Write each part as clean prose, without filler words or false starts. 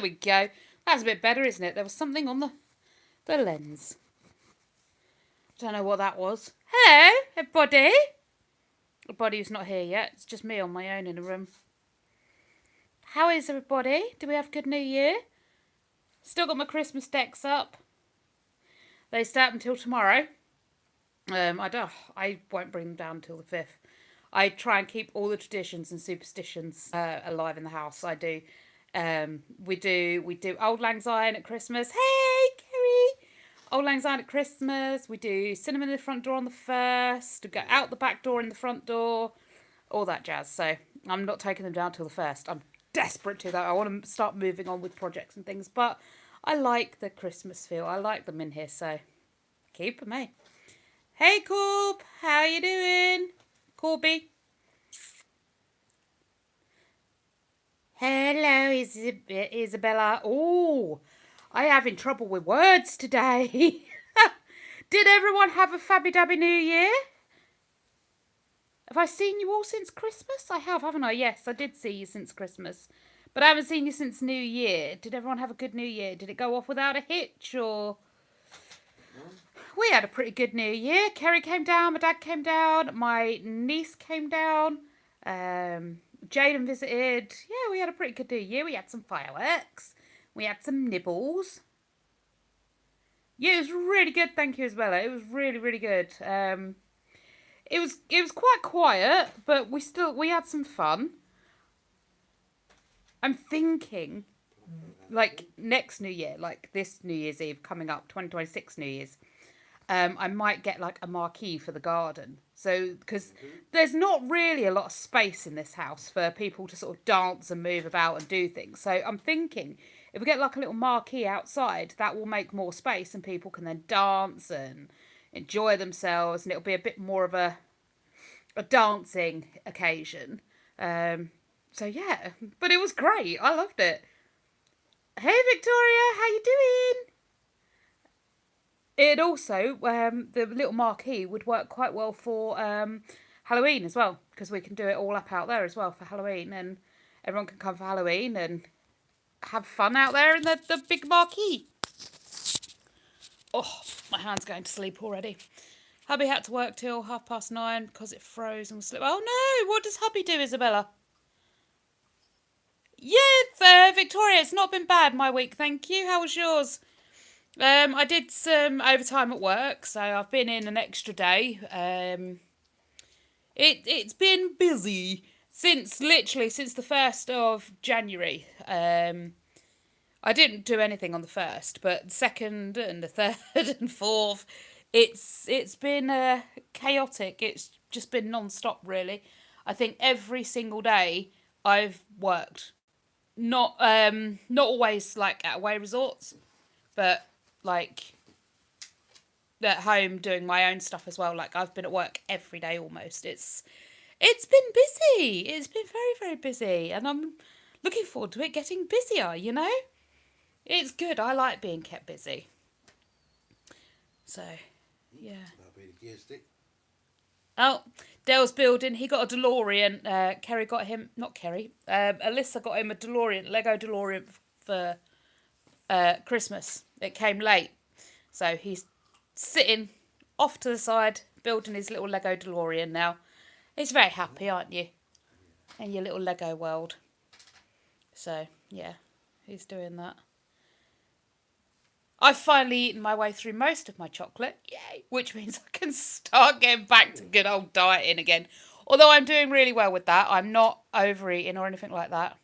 There we go. That's a bit better, isn't it? There was something on the lens. Don't know what that was. Hello, everybody. Everybody who's not here yet. It's just me on my own in a room. How is everybody? Do we have a good New Year? Still got my Christmas decks up. They stay up until tomorrow. I won't bring them down until the 5th. I try and keep all the traditions and superstitions alive in the house. I do. We do Old Lang Syne at Christmas. Hey, Kerry! Old Lang Syne at Christmas. We do cinnamon in the front door on the 1st. We go out the back door in the front door. All that jazz. So I'm not taking them down till the 1st. I'm desperate to, though. I want to start moving on with projects and things. But I like the Christmas feel. I like them in here. So keep them, eh? Hey, Corb. How you doing? Corby. Hello, Isabella. Oh, I'm having trouble with words today. Did everyone have a fabby-dabby New Year? Have I seen you all since Christmas? I have, haven't I? Yes, I did see you since Christmas. But I haven't seen you since New Year. Did everyone have a good New Year? Did it go off without a hitch or... We had a pretty good New Year. Kerry came down, my dad came down, my niece came down, Jaden visited. Yeah, we had a pretty good New Year. We had some fireworks. We had some nibbles. Yeah, it was really good. Thank you, Isabella. It was really, really good. It was quite quiet, but we had some fun. I'm thinking, like next New Year, like this New Year's Eve coming up, 2026 New Year's. I might get like a marquee for the garden. So, because there's not really a lot of space in this house for people to sort of dance and move about and do things. So I'm thinking if we get like a little marquee outside, that will make more space and people can then dance and enjoy themselves, and it'll be a bit more of a dancing occasion. So yeah, but it was great. I loved it. Hey Victoria, how you doing? It also, the little marquee would work quite well for Halloween as well, because we can do it all up out there as well for Halloween, and everyone can come for Halloween and have fun out there in the big marquee. Oh, my hand's going to sleep already. Hubby had to work till 9:30 because it froze and was slip. Oh no, what does hubby do, Isabella? Yeah, Victoria, it's not been bad my week, thank you. How was yours? I did some overtime at work, so I've been in an extra day. It's been busy since the 1st of January. I didn't do anything on the 1st, but the 2nd and the 3rd and 4th, it's been chaotic. It's just been non-stop, really. I think every single day I've worked. Not always like at away resorts, but like at home doing my own stuff as well. Like I've been at work every day almost. It's been busy. It's been very, very busy, and I'm looking forward to it getting busier, you know? It's good. I like being kept busy. So, yeah. That'll be the gear stick. Oh, Dale's building. He got a DeLorean. Kerry got him, not Kerry. Alyssa got him a DeLorean, Lego DeLorean for Christmas. It came late, so he's sitting off to the side building his little Lego DeLorean now. He's very happy, aren't you? In your little Lego world. So yeah, he's doing that. I've finally eaten my way through most of my chocolate, yay! Which means I can start getting back to good old dieting again. Although I'm doing really well with that. I'm not overeating or anything like that.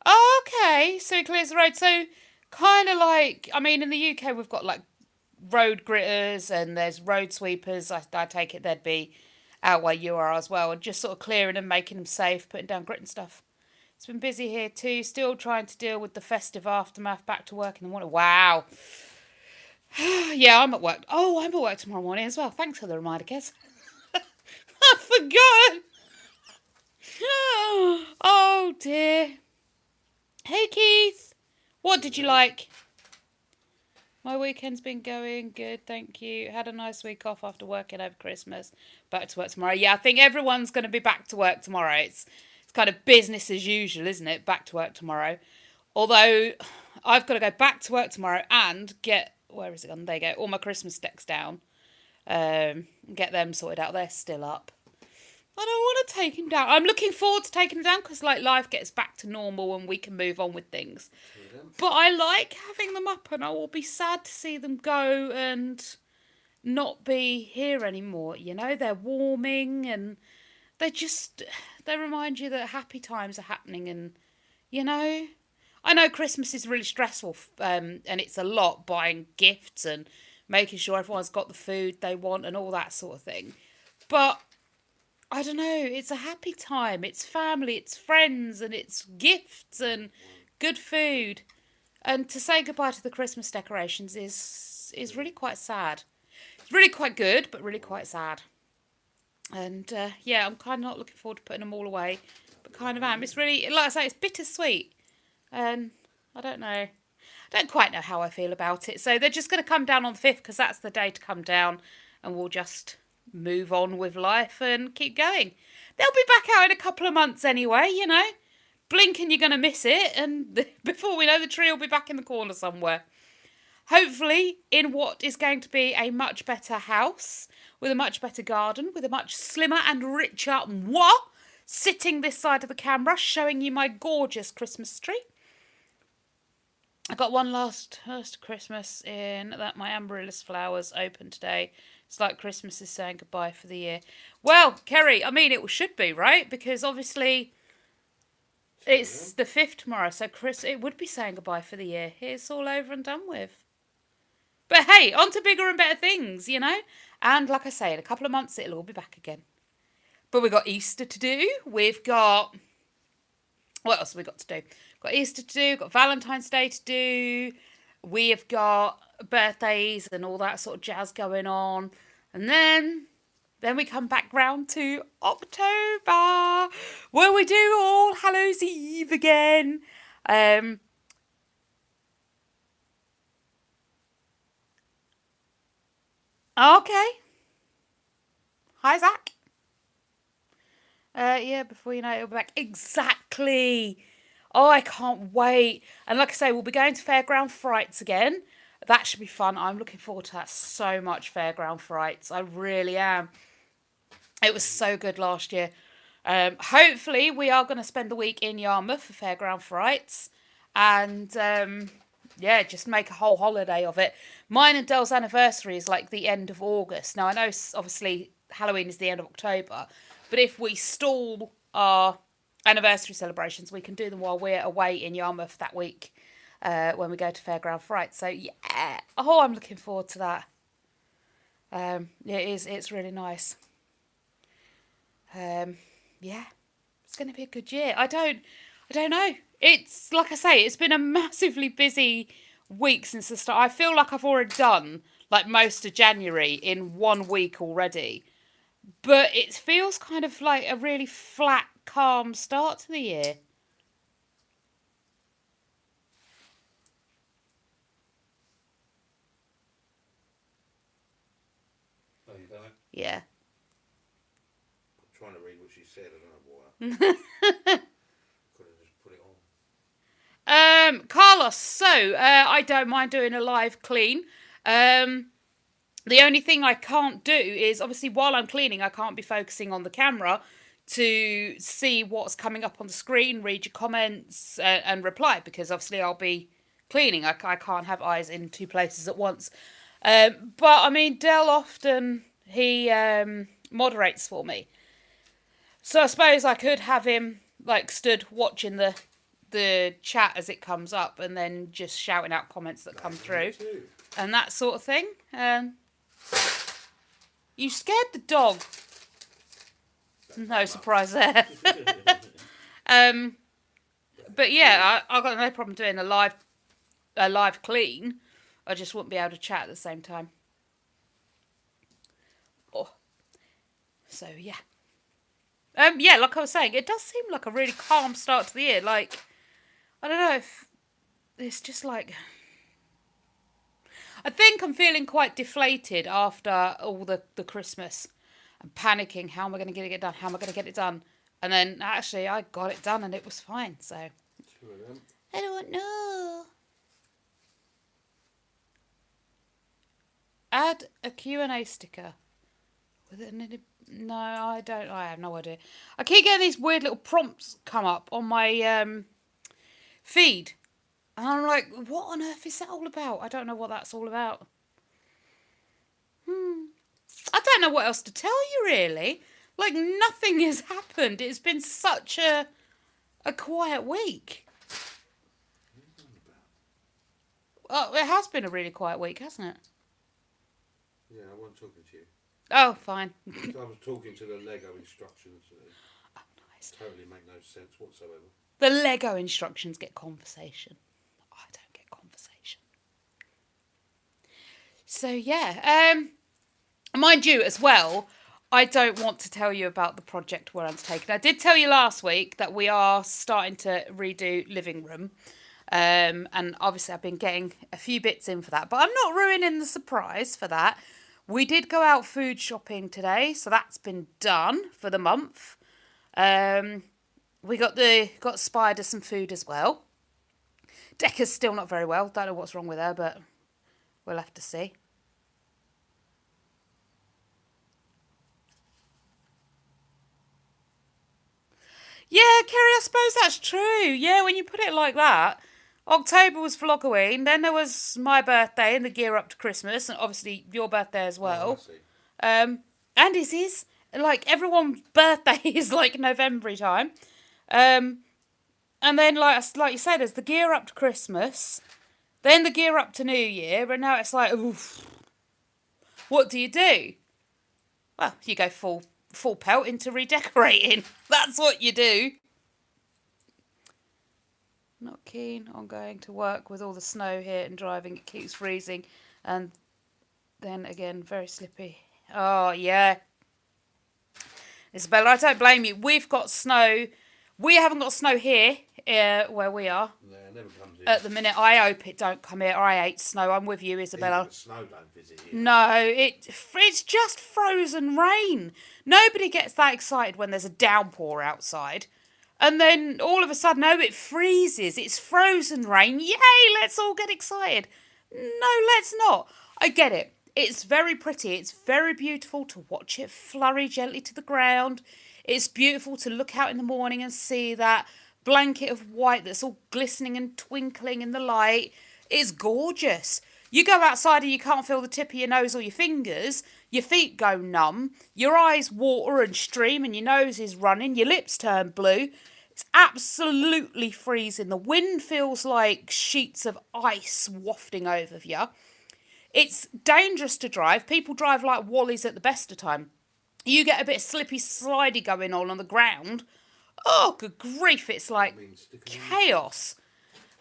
Okay, so he clears the road. So kind of like, I mean, in the UK we've got like road gritters and there's road sweepers. I take it they'd be out where you are as well, and just sort of clearing and making them safe, putting down grit and stuff. It's been busy here too, still trying to deal with the festive aftermath, back to work in the morning. Wow. Yeah, I'm at work. Oh, I'm at work tomorrow morning as well. Thanks for the reminder, Kez. I forgot. Oh dear. Hey Keith, what did you like? My weekend's been going good, thank you. Had a nice week off after working over Christmas. Back to work tomorrow. Yeah, I think everyone's going to be back to work tomorrow. It's It's kind of business as usual, isn't it? Back to work tomorrow. Although I've got to go back to work tomorrow and get, where is it gone? There you go, all my Christmas decks down. Get them sorted out. They're still up. I don't want to take him down. I'm looking forward to taking him down because like life gets back to normal and we can move on with things. But I like having them up, and I will be sad to see them go and not be here anymore. You know, they're warming and they remind you that happy times are happening. And you know, I know Christmas is really stressful, and it's a lot buying gifts and making sure everyone's got the food they want and all that sort of thing. But I don't know, it's a happy time. It's family, it's friends, and it's gifts and good food. And to say goodbye to the Christmas decorations is really quite sad. It's really quite good, but really quite sad. And yeah, I'm kind of not looking forward to putting them all away, but kind of am. It's really, like I say, it's bittersweet. And I don't know. I don't quite know how I feel about it. So they're just going to come down on the 5th because that's the day to come down, and we'll just move on with life and keep going. They'll be back out in a couple of months anyway, you know. Blink and you're going to miss it, and before we know, the tree will be back in the corner somewhere. Hopefully in what is going to be a much better house, with a much better garden, with a much slimmer and richer moi sitting this side of the camera, showing you my gorgeous Christmas tree. I got one last Christmas in that my amaryllis flowers opened today. It's like Christmas is saying goodbye for the year. Well, Kerry, I mean, it should be, right? Because obviously it's the 5th tomorrow, so it would be saying goodbye for the year. It's all over and done with. But hey, on to bigger and better things, you know? And like I say, in a couple of months, it'll all be back again. But we've got Easter to do. We've got... What else have we got to do? Got Easter to do, got Valentine's Day to do. We have got birthdays and all that sort of jazz going on. And then we come back round to October, where we do All Hallows Eve again. Okay. Hi, Zach. Yeah, before you know it, it'll be back. Exactly. Oh, I can't wait. And like I say, we'll be going to Fairground Frights again. That should be fun. I'm looking forward to that so much, Fairground Frights. I really am. It was so good last year. Hopefully, we are going to spend the week in Yarmouth for Fairground Frights. And yeah, just make a whole holiday of it. Mine and Dell's anniversary is like the end of August. Now, I know obviously Halloween is the end of October. But if we stall our anniversary celebrations, we can do them while we're away in Yarmouth that week when we go to Fairground Fright. So yeah, oh, I'm looking forward to that. It's really nice. Yeah, it's going to be a good year. I don't know. It's like I say, it's been a massively busy week since the start. I feel like I've already done like most of January in 1 week already. But it feels kind of like a really flat, calm start to the year. Oh, you done it? Yeah. I'm trying to read what she said. I don't know why. Could have just put it on. Carlos, so I don't mind doing a live clean. The only thing I can't do is, obviously, while I'm cleaning, I can't be focusing on the camera to see what's coming up on the screen, read your comments, and reply, because obviously I'll be cleaning. I can't have eyes in two places at once. But, I mean, Dell often, he moderates for me. So I suppose I could have him, like, stood watching the chat as it comes up and then just shouting out comments that come through and that sort of thing. You scared the dog. No surprise there. But yeah, I've got no problem doing a live clean. I just wouldn't be able to chat at the same time. Oh. So yeah. Yeah, like I was saying, it does seem like a really calm start to the year. Like, I don't know if it's just like... I think I'm feeling quite deflated after all the Christmas. I'm panicking. How am I going to get it done? How am I going to get it done? And then actually I got it done and it was fine. So Two of them. I don't know. Add a Q&A sticker. With it no, I don't. I have no idea. I keep getting these weird little prompts come up on my feed. And I'm like, what on earth is that all about? I don't know what that's all about. I don't know what else to tell you, really. Like, nothing has happened. It's been such a quiet week. Oh, it has been a really quiet week, hasn't it? Yeah, I wasn't talking to you. Oh, fine. I was talking to the Lego instructions. Oh, nice. Totally make no sense whatsoever. The Lego instructions get conversation. I don't get conversation. So, yeah. Mind you, as well, I don't want to tell you about the project we're undertaking. I did tell you last week that we are starting to redo living room. And obviously I've been getting a few bits in for that. But I'm not ruining the surprise for that. We did go out food shopping today, so that's been done for the month. We got Spider some food as well. Decca's still not very well. Don't know what's wrong with her, but we'll have to see. Yeah, Kerry, I suppose that's true. Yeah, when you put it like that. October was Vlogoween, then there was my birthday and the gear up to Christmas, and obviously your birthday as well. Oh, I see. And his. Like, everyone's birthday is like November time. And then, like you said, there's the gear up to Christmas, then the gear up to New Year, and now it's like, oof. What do? Well, you go full pelt into redecorating. That's what you do. Not keen on going to work with all the snow here and driving. It keeps freezing. And then again, very slippy. Oh, yeah. Isabella, I don't blame you. We've got snow. We haven't got snow here where we are. No, it never comes here. At the minute, I hope it don't come here. I hate snow. I'm with you, Isabella. Even the snow don't visit here. No, it's just frozen rain. Nobody gets that excited when there's a downpour outside. And then all of a sudden, oh, it freezes. It's frozen rain. Yay, let's all get excited. No, let's not. I get it. It's very pretty. It's very beautiful to watch it flurry gently to the ground. It's beautiful to look out in the morning and see that blanket of white that's all glistening and twinkling in the light. It's gorgeous. You go outside and you can't feel the tip of your nose or your fingers. Your feet go numb. Your eyes water and stream and your nose is running. Your lips turn blue. It's absolutely freezing. The wind feels like sheets of ice wafting over you. It's dangerous to drive. People drive like wallies at the best of time. You get a bit of slippy slidey going on the ground. Oh, good grief, it's like chaos.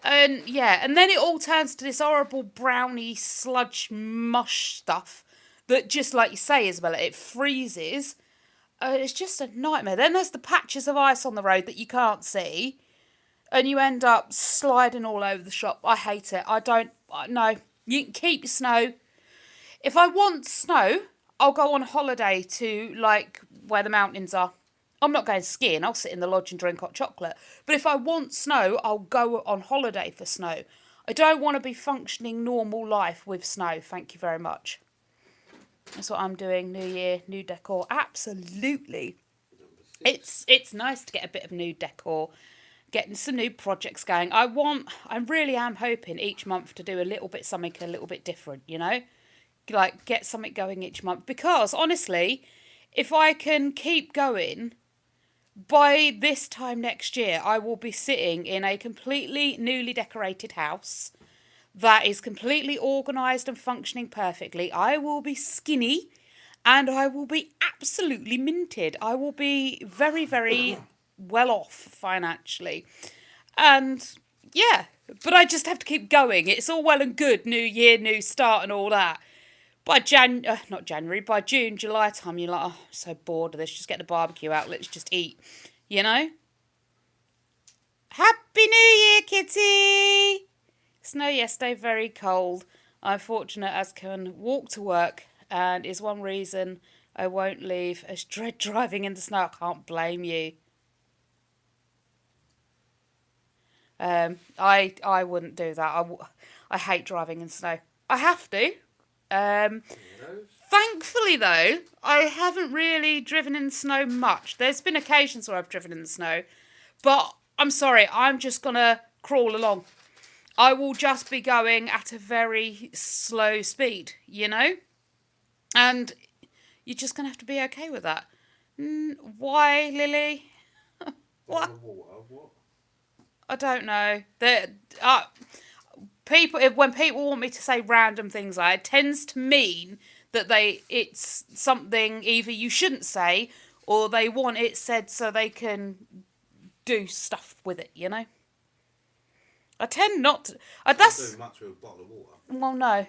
And yeah, and then it all turns to this horrible browny sludge mush stuff that, just like you say, Isabella, it freezes. It's just a nightmare. Then there's the patches of ice on the road that you can't see, and you end up sliding all over the shop. I hate it. No, you can keep your snow. If I want snow, I'll go on holiday to, like, where the mountains are. I'm not going skiing. I'll sit in the lodge and drink hot chocolate. But if I want snow, I'll go on holiday for snow. I don't want to be functioning normal life with snow. Thank you very much. That's what I'm doing. New year, new decor. Absolutely. It's nice to get a bit of new decor, getting some new projects going. I really am hoping each month to do a little bit something a little bit different, you know? Like, get something going each month. Because, honestly, if I can keep going, by this time next year, I will be sitting in a completely newly decorated house that is completely organised and functioning perfectly. I will be skinny and I will be absolutely minted. I will be very, very well off financially. And yeah, but I just have to keep going. It's all well and good, new year, new start and all that. By by June, July time, you're like, oh, I'm so bored of this. Just get the barbecue out. Let's just eat, you know? Happy New Year, kitty! Snow yesterday, very cold. I'm fortunate as can walk to work, and is one reason I won't leave, as dread driving in the snow. I can't blame you. I wouldn't do that. I hate driving in snow. I have to. Thankfully, though, I haven't really driven in the snow much. There's been occasions where I've driven in the snow, but I'm sorry, I'm just gonna crawl along. I will just be going at a very slow speed, you know? And you're just gonna have to be okay with that. Why, Lily? What? What? I don't know. People, when people want me to say random things like it tends to mean that it's something either you shouldn't say or they want it said so they can do stuff with it, you know? I tend not to. That's Do much with a bottle of water. well, no,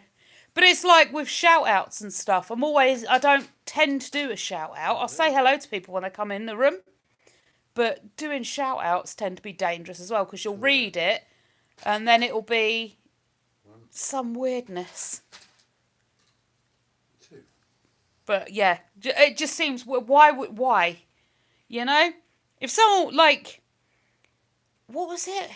but it's like with shout outs and stuff. I don't tend to do a shout out. I'll say hello to people when they come in the room, but doing shout outs tend to be dangerous as well because you'll read it and then it'll be some weirdness. Two. But yeah, it just seems why, you know, if someone like, what was it?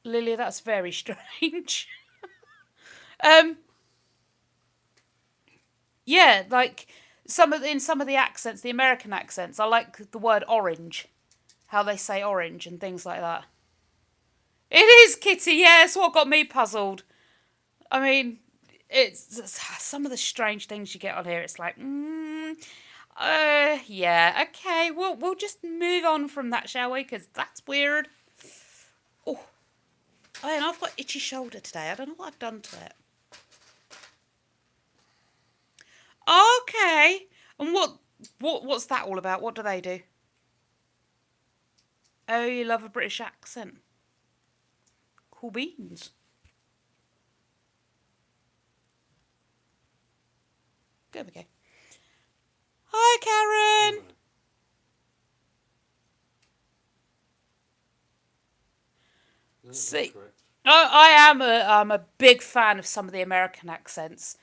Lily, that's very strange. Yeah, like in some of the accents, the American accents, I like the word orange, how they say orange and things like that. It is Kitty, yeah, it's what got me puzzled. I mean, it's some of the strange things you get on here. It's like, yeah, okay, we'll just move on from that, shall we? Because that's weird. Oh, and I've got itchy shoulder today. I don't know what I've done to it. Okay, and what's that all about? What do they do? Oh, you love a British accent. Cool beans. There we go. Hi, Karen. See, I'm a big fan of some of the American accents.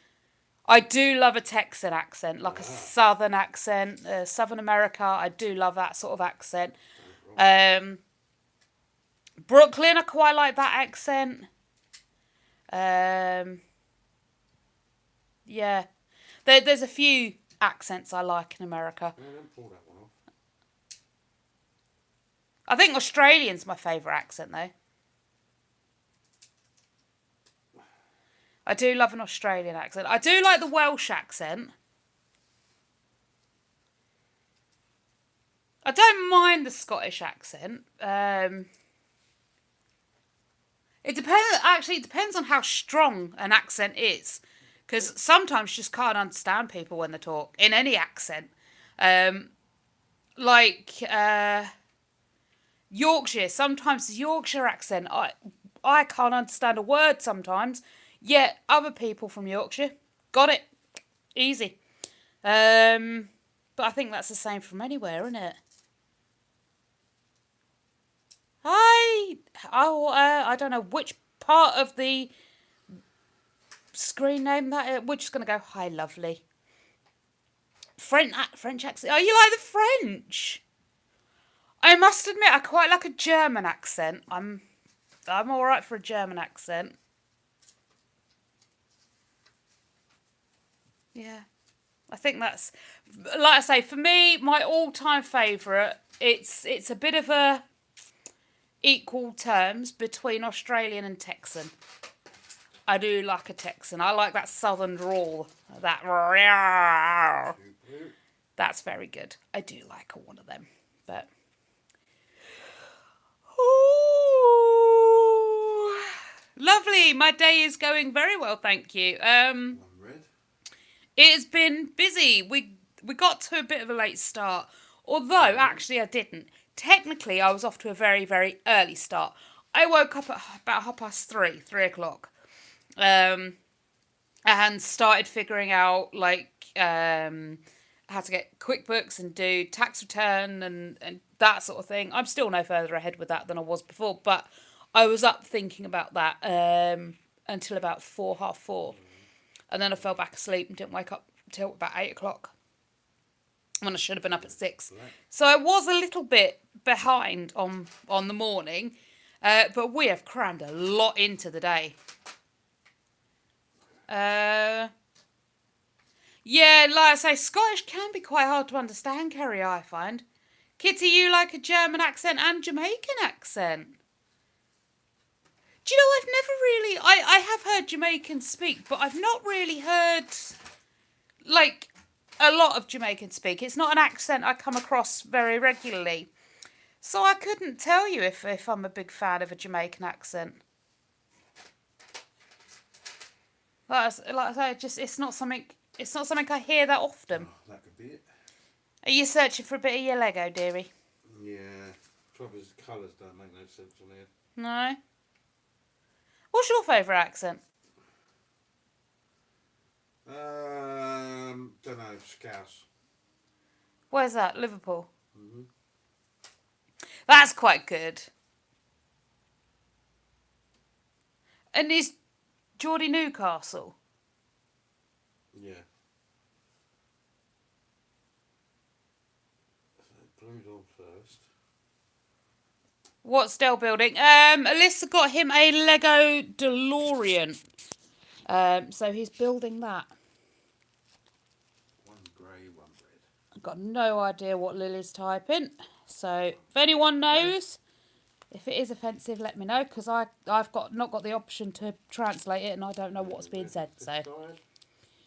I do love a Texan accent, like a Southern accent, Southern America. I do love that sort of accent. Brooklyn, I quite like that accent. Yeah, there's a few accents I like in America. Don't pull that one off. I think Australian's my favourite accent, though. I do love an Australian accent. I do like the Welsh accent. I don't mind the Scottish accent. It depends. Actually, it depends on how strong an accent is, because sometimes you just can't understand people when they talk in any accent. Like Yorkshire. Sometimes the Yorkshire accent, I can't understand a word sometimes. Yet other people from Yorkshire got it easy. But I think that's the same from anywhere, isn't it? I don't know which part of the screen name that is. We're just going to go, hi, lovely. French accent. Oh, you like the French? I must admit, I quite like a German accent. I'm all right for a German accent. Yeah. I think that's, like I say, for me, my all-time favourite, it's a bit of a equal terms between Australian and Texan. I do like a Texan. I like that southern drawl. That's very good. I do like one of them. But ooh, lovely. My day is going very well, thank you. I'm red. It has been busy. We got to a bit of a late start. Although, actually, I didn't. Technically, I was off to a very, very early start. I woke up at about 3:30, 3:00. And started figuring out, like, how to get QuickBooks and do tax return and that sort of thing. I'm still no further ahead with that than I was before, but I was up thinking about that until about 4, 4:30. And then I fell back asleep and didn't wake up till about 8:00. when I should have been up at 6. Black. So I was a little bit behind on the morning, but we have crammed a lot into the day. Yeah, like I say, Scottish can be quite hard to understand, Kerry, I find. Kitty, you like a German accent and Jamaican accent. Do you know, I've never really... I have heard Jamaicans speak, but I've not really heard, like, a lot of Jamaicans speak. It's not an accent I come across very regularly. So I couldn't tell you if I'm a big fan of a Jamaican accent. Like I say, just it's not something I hear that often. Oh, that could be it. Are you searching for a bit of your Lego, dearie? Yeah. Trouble is the colours don't make no sense on here. No. What's your favourite accent? Don't know, Scouse. Where's that? Liverpool. Mm-hmm. That's quite good. And is Geordie Newcastle? Yeah. So Blue Dawn first. What's Dell building? Alyssa got him a Lego DeLorean. So he's building that. One grey, one red. I've got no idea what Lily's typing. So if anyone knows, if it is offensive, let me know, because I've not got the option to translate it and I don't know what's being said. So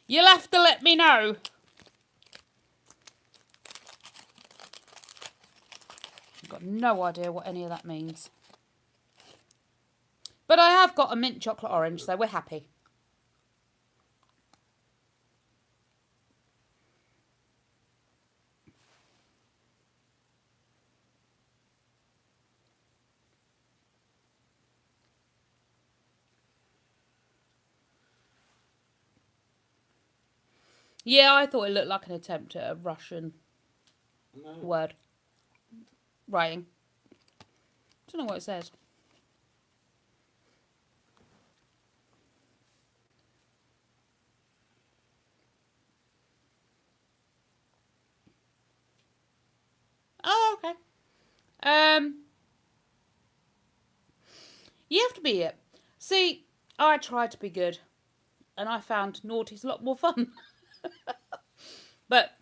you'll have to let me know. I've got no idea what any of that means. But I have got a mint chocolate orange, so we're happy. Yeah, I thought it looked like an attempt at a Russian word writing. Don't know what it says. Oh, okay. You have to be it. See, I tried to be good, and I found naughty's a lot more fun. But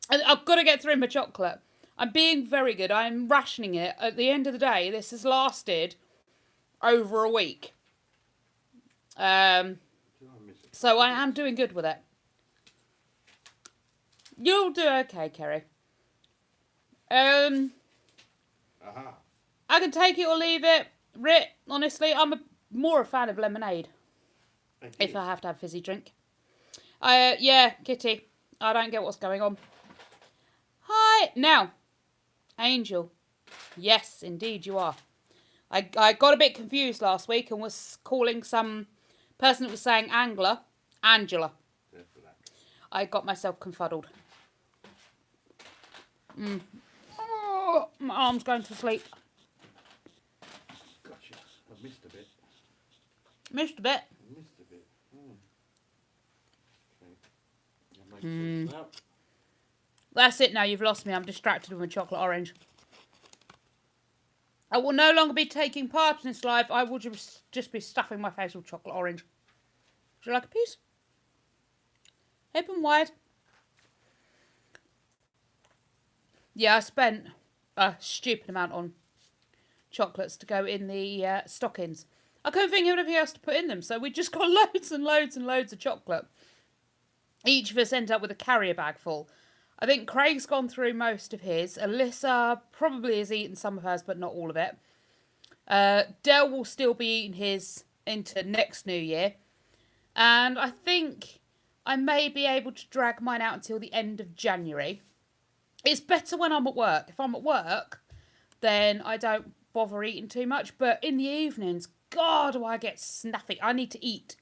I've got to get through my chocolate. I'm being very good. I'm rationing it. At the end of the day, this has lasted over a week. So I am doing good with it. You'll do okay, Kerry. I can take it or leave it. Honestly, I'm more a fan of lemonade. If I have to have fizzy drink. Yeah, Kitty. I don't get what's going on. Hi. Now, Angel. Yes, indeed you are. I got a bit confused last week and was calling some person that was saying Angela. I got myself confuddled. Oh, my arm's going to sleep. Gotcha. I missed a bit. Missed a bit. Okay. That's it now. You've lost me. I'm distracted with a chocolate orange. I will no longer be taking part in this live. I will just be stuffing my face with chocolate orange. Would you like a piece? Open wide. Yeah, I spent a stupid amount on chocolates to go in the stockings. I couldn't think of anything else to put in them, so we just got loads and loads and loads of chocolate. Each of us ended up with a carrier bag full. I think Craig's gone through most of his. Alyssa probably has eaten some of hers, but not all of it. Dell will still be eating his into next New Year. And I think I may be able to drag mine out until the end of January. It's better when I'm at work. If I'm at work, then I don't bother eating too much. But in the evenings, God, do I get snappy. I need to eat.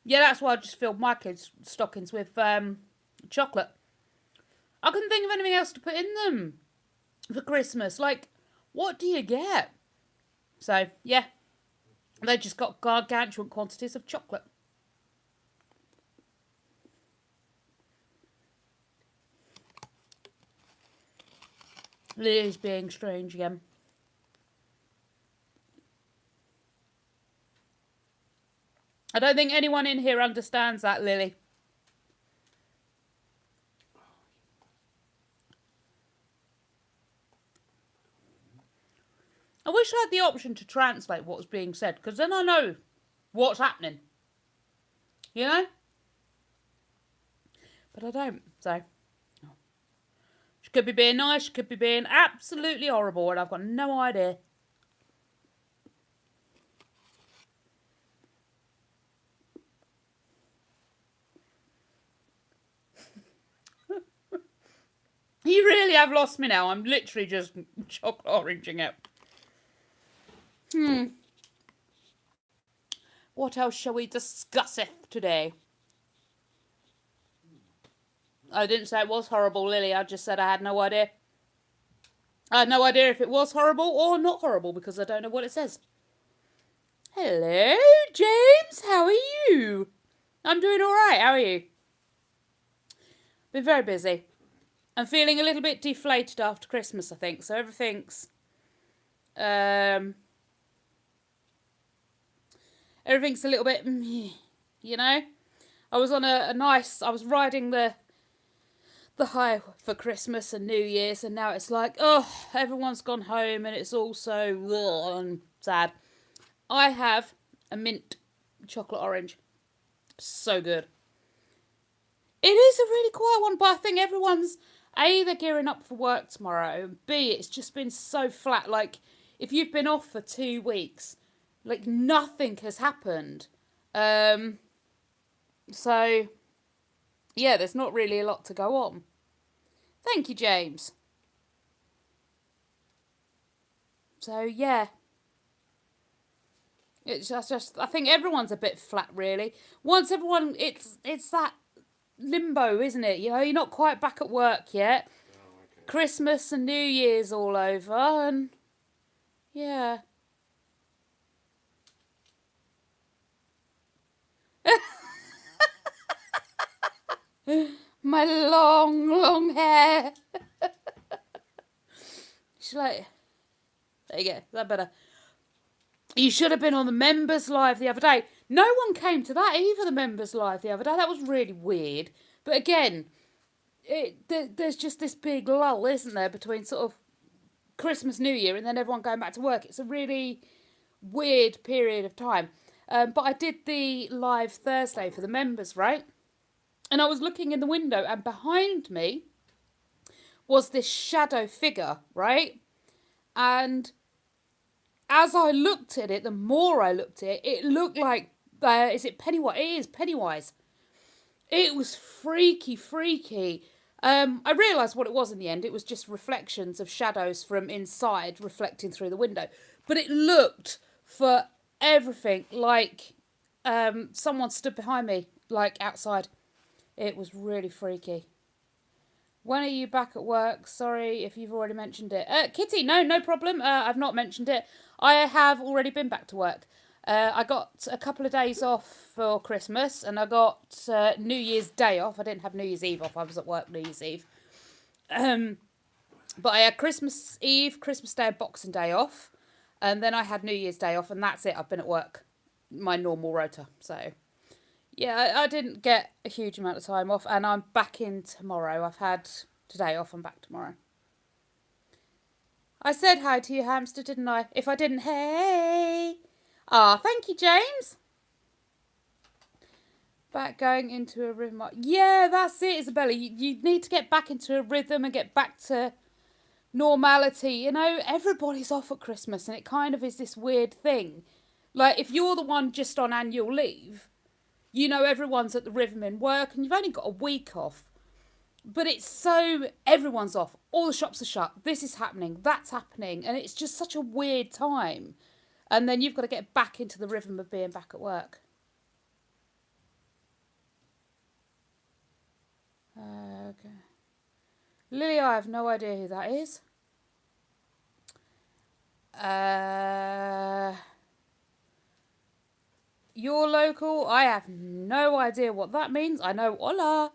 Yeah, that's why I just filled my kids' stockings with chocolate. I couldn't think of anything else to put in them for Christmas. Like, what do you get? So, yeah. They just got gargantuan quantities of chocolate. Lily's being strange again. I don't think anyone in here understands that, Lily. I wish I had the option to translate what was being said, because then I know what's happening. You know? But I don't, so. She could be being nice, she could be being absolutely horrible, and I've got no idea. You really have lost me now. I'm literally just chocolate oranging it. What else shall we discuss today? I didn't say it was horrible, Lily. I just said I had no idea. I had no idea if it was horrible or not horrible because I don't know what it says. Hello, James. How are you? I'm doing all right. How are you? Been very busy. I'm feeling a little bit deflated after Christmas, I think. So everything's everything's a little bit, you know. I was on a nice. I was riding the high for Christmas and New Year's, and now it's like, oh, everyone's gone home, and it's all so and sad. I have a mint chocolate orange. So good. It is a really quiet one, but I think everyone's A, they're gearing up for work tomorrow, and B, it's just been so flat. Like, if you've been off for 2 weeks, like, nothing has happened. So, yeah, there's not really a lot to go on. Thank you, James. So, yeah. It's just I think everyone's a bit flat, really. Once everyone, it's that limbo, isn't it? You know, you're not quite back at work yet. Oh, okay. Christmas and New Year's all over, and yeah. My long hair. She's like, there you go, is that better? You should have been on the members live the other day. No one came to that either, the members live the other day. That was really weird. But again, there's just this big lull, isn't there, between sort of Christmas, New Year, and then everyone going back to work. It's a really weird period of time. But I did the live Thursday for the members, right? And I was looking in the window, and behind me was this shadow figure, right? And as I looked at it, the more I looked at it, it looked like, is it Pennywise? It is Pennywise. It was freaky. I realised what it was in the end. It was just reflections of shadows from inside reflecting through the window. But it looked for everything like someone stood behind me, like outside. It was really freaky. When are you back at work? Sorry if you've already mentioned it. Kitty, no problem. I've not mentioned it. I have already been back to work. I got a couple of days off for Christmas, and I got New Year's Day off. I didn't have New Year's Eve off. I was at work New Year's Eve. But I had Christmas Eve, Christmas Day, and Boxing Day off. And then I had New Year's Day off, and that's it. I've been at work, my normal rota. So, yeah, I didn't get a huge amount of time off, and I'm back in tomorrow. I've had today off, I'm back tomorrow. I said hi to you, hamster, didn't I? If I didn't, hey. Ah, thank you, James. Back going into a rhythm. Yeah, that's it, Isabella. You need to get back into a rhythm and get back to normality. You know, everybody's off at Christmas, and it kind of is this weird thing. Like, if you're the one just on annual leave, you know everyone's at the rhythm in work, and you've only got a week off. But it's so, everyone's off. All the shops are shut. This is happening. That's happening. And it's just such a weird time. And then you've got to get back into the rhythm of being back at work. Okay. Lily, I have no idea who that is. You're local? I have no idea what that means. I know hola.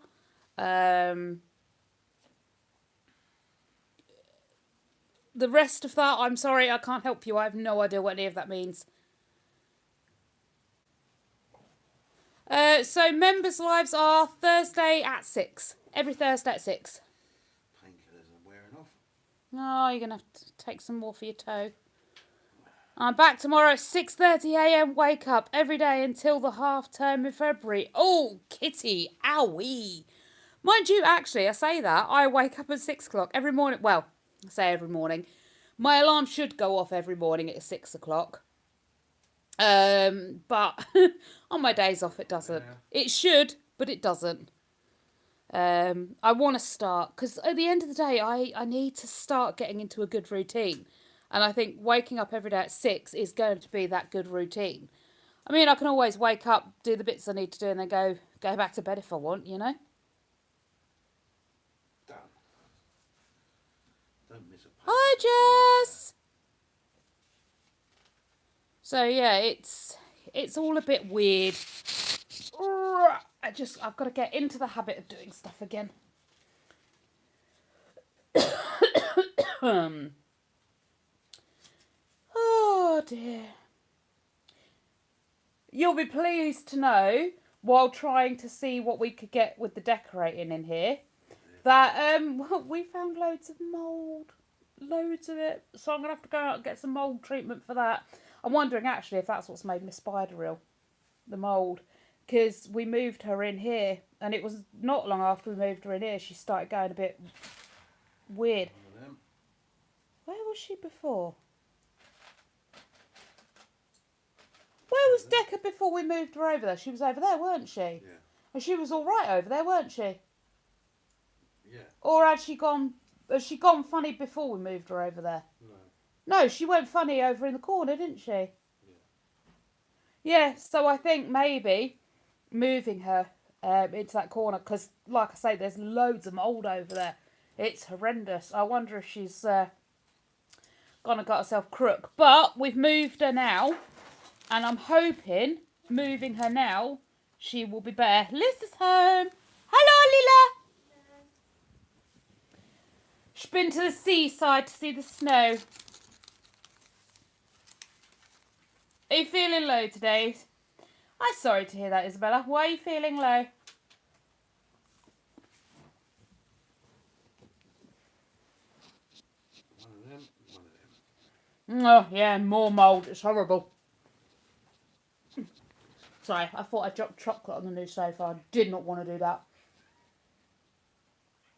The rest of that, I'm sorry, I can't help you. I have no idea what any of that means. So members' lives are Thursday at 6. Every Thursday at 6. Painkillers are wearing off. Oh, you're going to have to take some more for your toe. I'm back tomorrow at 6:30am. Wake up every day until the half term in February. Oh, kitty, owie. Mind you, actually, I say that, I wake up at 6 o'clock every morning. Well, I say every morning. My alarm should go off every morning at 6 o'clock. But on my days off, it doesn't. Yeah. It should, but it doesn't. I want to start, because at the end of the day, I need to start getting into a good routine. And I think waking up every day at 6 is going to be that good routine. I mean, I can always wake up, do the bits I need to do, and then go back to bed if I want, you know? Done. Don't miss a painkiller. Hi, Jess! So, yeah, it's all a bit weird. I've got to get into the habit of doing stuff again. Oh, dear. You'll be pleased to know, while trying to see what we could get with the decorating in here, that we found loads of mould. Loads of it. So I'm going to have to go out and get some mould treatment for that. I'm wondering, actually, if that's what's made my spider ill. The mould. Because we moved her in here, and it was not long after we moved her in here, she started going a bit weird. One of them. Where was she before? Where was Decca before we moved her over there? She was over there, weren't she? Yeah. And she was all right over there, weren't she? Yeah. Or has she gone funny before we moved her over there? No. No, she went funny over in the corner, didn't she? Yeah, so I think maybe moving her into that corner, because, like I say, there's loads of mould over there. It's horrendous. I wonder if she's gonna got herself crook. But we've moved her now, and I'm hoping, moving her now, she will be better. Liz is home. Hello, Lila. She's been to the seaside to see the snow. Are you feeling low today? I'm sorry to hear that, Isabella. Why are you feeling low? One of them. One of them. Oh, yeah, more mould. It's horrible. Sorry, I thought I dropped chocolate on the new sofa. I did not want to do that.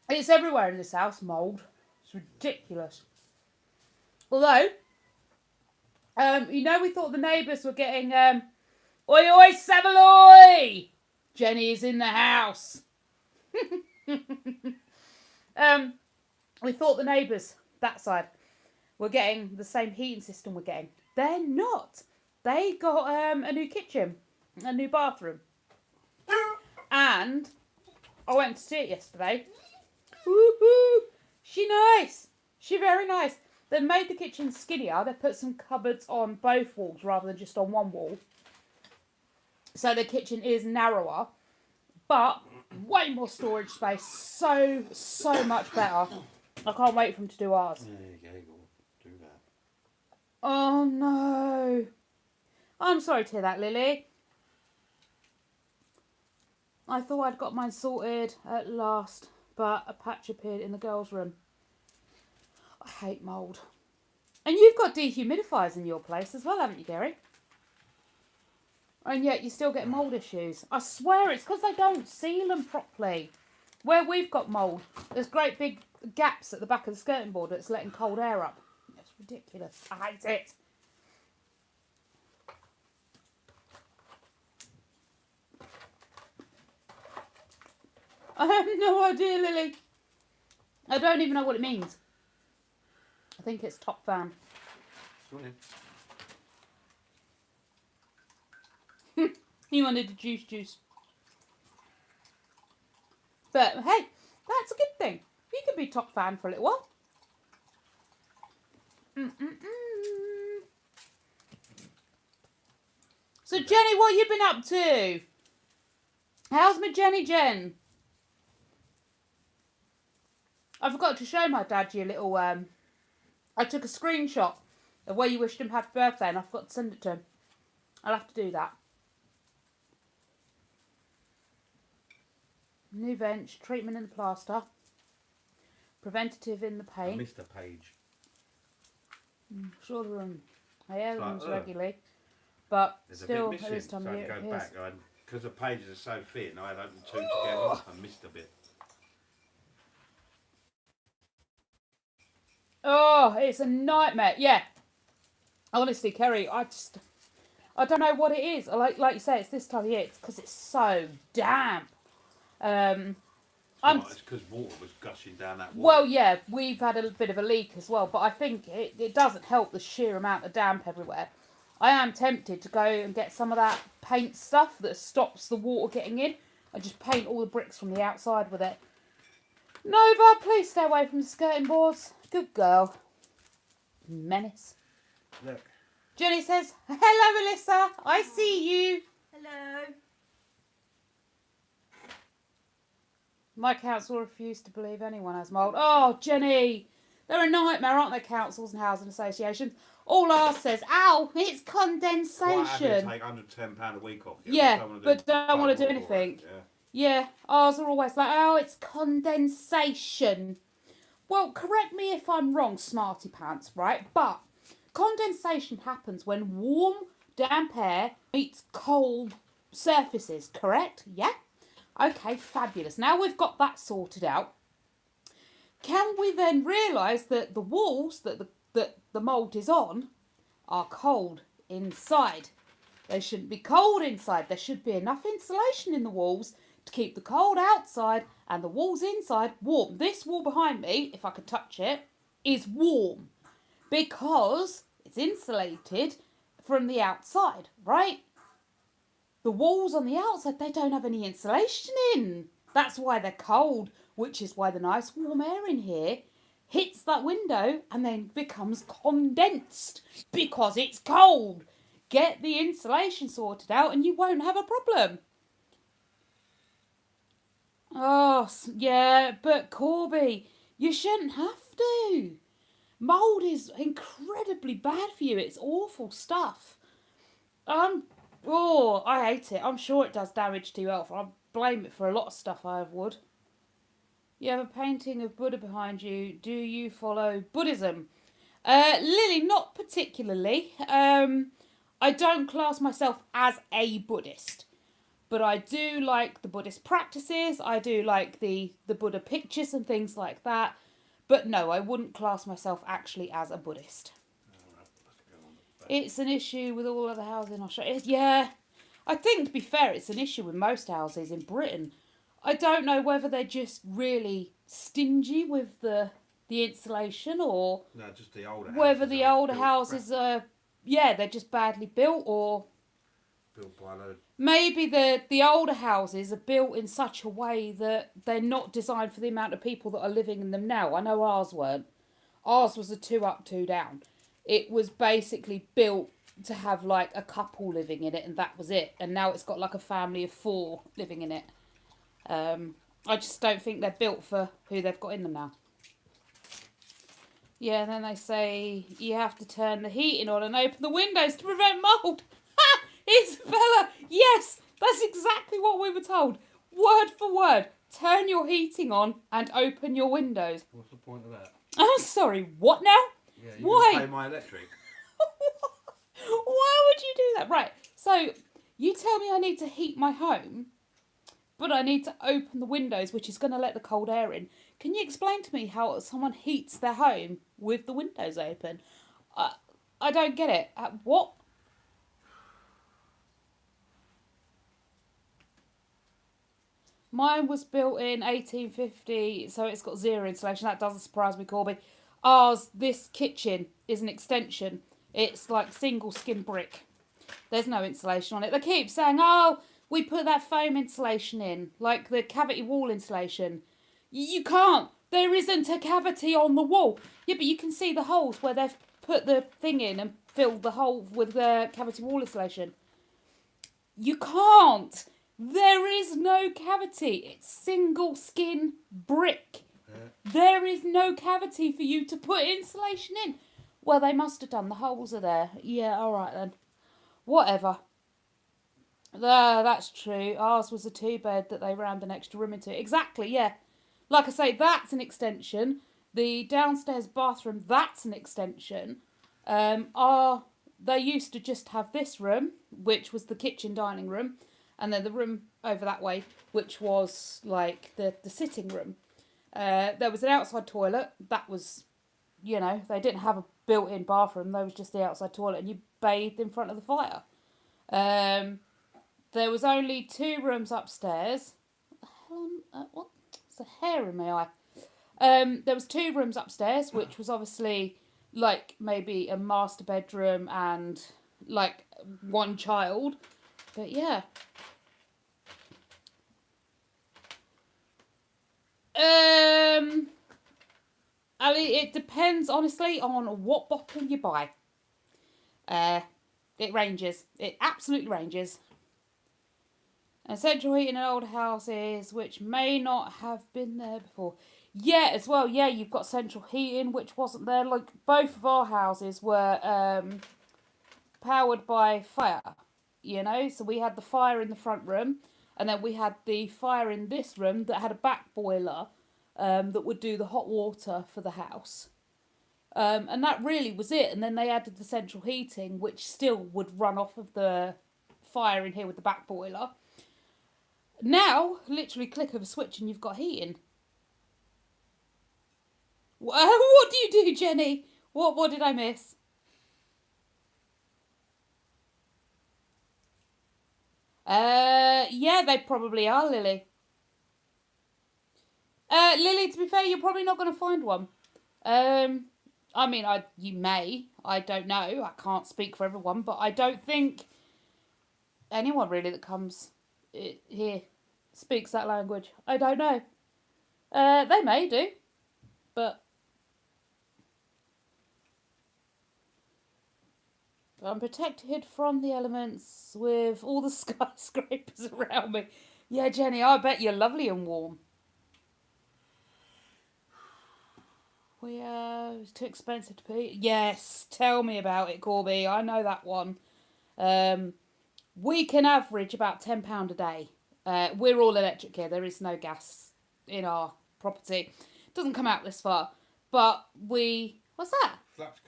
It's everywhere in this house, mould. It's ridiculous. Although, we thought the neighbours were getting, oi oi Savaloy! Jenny is in the house. We thought the neighbours, that side, were getting the same heating system we're getting. They're not. They got a new kitchen, a new bathroom. And I went to see it yesterday. Woohoo! She nice. She very nice. They've made the kitchen skinnier. They put some cupboards on both walls rather than just on one wall. So the kitchen is narrower, but way more storage space. So much better. I can't wait for them to do ours. There you go. Go do that. Oh no. I'm sorry to hear that, Lily. I thought I'd got mine sorted at last, but a patch appeared in the girls' room. I hate mould. And you've got dehumidifiers in your place as well, haven't you, Gary? And yet you still get mould issues. I swear it's because they don't seal them properly. Where we've got mould, there's great big gaps at the back of the skirting board that's letting cold air up. It's ridiculous. I hate it. I have no idea, Lily. I don't even know what it means. I think it's top fan. Swim. You wanted the juice. But hey, that's a good thing. You could be top fan for a little while. So Jenny, what have you been up to? How's my Jen? I forgot to show my dad your little I took a screenshot of where you wished him happy birthday and I forgot to send it to him. I'll have to do that. New bench, treatment in the plaster, preventative in the I paint. missed a page. Sure the room. I air It's like, rooms regularly, but There's still a bit at missing, this time so of I year can it go appears. back. Because the pages are so fit and I had opened two together, I missed a bit. Oh, it's a nightmare. Yeah. Honestly, Kerry, I don't know what it is. Like you say, it's this time of year. It's because it's so damp. It's because water was gushing down that wall. Well, yeah, we've had a bit of a leak as well, but I think it doesn't help the sheer amount of damp everywhere. I am tempted to go and get some of that paint stuff that stops the water getting in. I just paint all the bricks from the outside with it. Nova, please stay away from the skirting boards. Good girl. Menace. Look. Jenny says, hello, Alyssa. I see you. Hello. My council refused to believe anyone has mould. Oh, Jenny. They're a nightmare, aren't they, councils and housing associations? All ours says, ow, it's condensation. Take £110 a week off. Yeah, but don't want to do anything. Yeah, ours are always like, oh, it's condensation. Well, correct me if I'm wrong, smarty pants, right? But condensation happens when warm, damp air meets cold surfaces, correct? Yeah? Okay, fabulous. Now we've got that sorted out. Can we then realise that the walls that the mould is on are cold inside? They shouldn't be cold inside. There should be enough insulation in the walls to keep the cold outside and the walls inside warm. This wall behind me, if I can touch it, is warm because it's insulated from the outside, right? The walls on the outside, they don't have any insulation in. That's why they're cold, which is why the nice warm air in here hits that window and then becomes condensed because it's cold. Get the insulation sorted out and you won't have a problem. Oh, yeah, but Corby, you shouldn't have to. Mould is incredibly bad for you. It's awful stuff. Oh, I hate it. I'm sure it does damage to your health. I blame it for a lot of stuff, I would. You have a painting of Buddha behind you. Do you follow Buddhism? Lily, not particularly. I don't class myself as a Buddhist. But I do like the Buddhist practices. I do like the Buddha pictures and things like that. But no, I wouldn't class myself actually as a Buddhist. It's an issue with all of the houses in Australia. Yeah, I think, to be fair, it's an issue with most houses in Britain. I don't know whether they're just really stingy with the insulation or no, just the older whether the older houses are, they're just badly built, or built by a load. Maybe the older houses are built in such a way that they're not designed for the amount of people that are living in them now. I know ours weren't. Ours was a 2 up, 2 down. It was basically built to have like a couple living in it and that was it. And now it's got like a family of 4 living in it. I just don't think they're built for who they've got in them now. Yeah, and then they say you have to turn the heating on and open the windows to prevent mould. Ha! Isabella, yes, that's exactly what we were told. Word for word. Turn your heating on and open your windows. What's the point of that? I'm sorry, what now? Yeah, why? Pay my electric. Why would you do that? Right, so you tell me I need to heat my home, but I need to open the windows, which is going to let the cold air in. Can you explain to me how someone heats their home with the windows open? I don't get it. What? Mine was built in 1850, so it's got 0 insulation. That doesn't surprise me, Corby. Ours, this kitchen, is an extension. It's like single skin brick. There's no insulation on it. They keep saying, oh, we put that foam insulation in, like the cavity wall insulation. You can't. There isn't a cavity on the wall. Yeah, but you can see the holes where they've put the thing in and filled the hole with the cavity wall insulation. You can't. There is no cavity. It's single skin brick. There is no cavity for you to put insulation in. Well, they must have done. The holes are there. Yeah, all right then. Whatever. That's true. Ours was a 2-bed that they rammed an extra room into. Exactly, yeah. Like I say, that's an extension. The downstairs bathroom, that's an extension. They used to just have this room, which was the kitchen dining room, and then the room over that way, which was like the sitting room. There was an outside toilet. That was, they didn't have a built-in bathroom. There was just the outside toilet, and you bathed in front of the fire. There was only 2 rooms upstairs. What? There's a hair in my eye. There was 2 rooms upstairs, which was obviously like maybe a master bedroom and like 1 child. But yeah. I mean, it depends honestly on what bottle you buy. It ranges. It absolutely ranges. And central heating in old houses, which may not have been there before. Yeah, as well. Yeah, you've got central heating, which wasn't there. Like, both of our houses were powered by fire, So we had the fire in the front room, and then we had the fire in this room that had a back boiler that would do the hot water for the house. And that really was it. And then they added the central heating, which still would run off of the fire in here with the back boiler. Now, literally click of a switch and you've got heating. What do you do, Jenny? What did I miss? Yeah, they probably are, Lily. Lily, to be fair, you're probably not going to find one. I mean, you may. I don't know. I can't speak for everyone, but I don't think anyone really that comes here speaks that language. I don't know. They may do, but I'm protected from the elements with all the skyscrapers around me. Yeah, Jenny, I bet you're lovely and warm. It's too expensive to pay. Yes, tell me about it, Corby. I know that one. We can average about £10 a day. We're all electric here. There is no gas in our property. It doesn't come out this far. But what's that?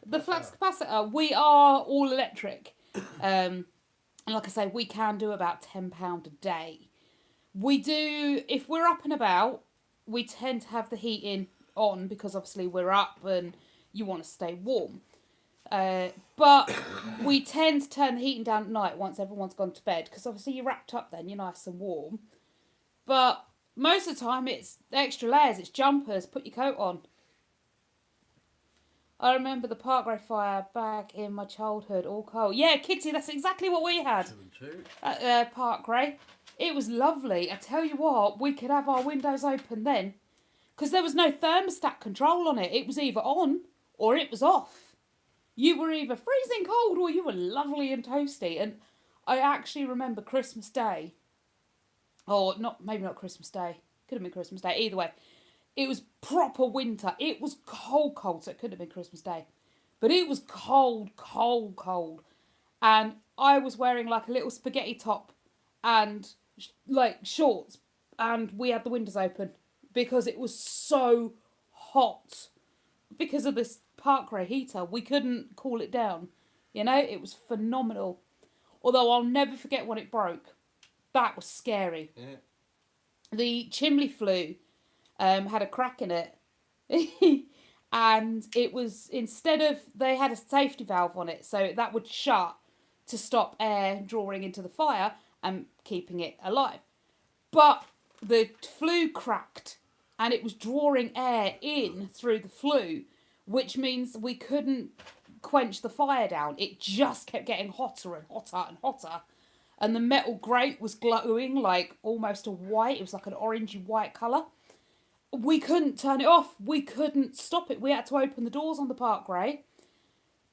The flux capacitor. We are all electric. And like I say, we can do about £10 a day. We do, if we're up and about, we tend to have the heating on because obviously we're up and you want to stay warm. But we tend to turn the heating down at night once everyone's gone to bed because obviously you're wrapped up then, you're nice and warm. But most of the time it's extra layers, it's jumpers, put your coat on. I remember the Parkway fire back in my childhood, all cold. Yeah, Kitty, that's exactly what we had at Parkway. It was lovely. I tell you what, we could have our windows open then because there was no thermostat control on it. It was either on or it was off. You were either freezing cold or you were lovely and toasty. And I actually remember Christmas Day. Maybe not Christmas Day. Could have been Christmas Day. Either way. It was proper winter. It was cold, so it couldn't have been Christmas Day. But it was cold. And I was wearing like a little spaghetti top and like shorts. And we had the windows open because it was so hot. Because of this Parkway heater, we couldn't cool it down. It was phenomenal. Although I'll never forget when it broke. That was scary. Yeah. The chimney flue had a crack in it. And it was, they had a safety valve on it, so that would shut to stop air drawing into the fire and keeping it alive. But the flue cracked and it was drawing air in through the flue, which means we couldn't quench the fire down. It just kept getting hotter and hotter and hotter. And the metal grate was glowing like almost a white. It was like an orangey white colour. We couldn't turn it off. We couldn't stop it. We had to open the doors on the Parkway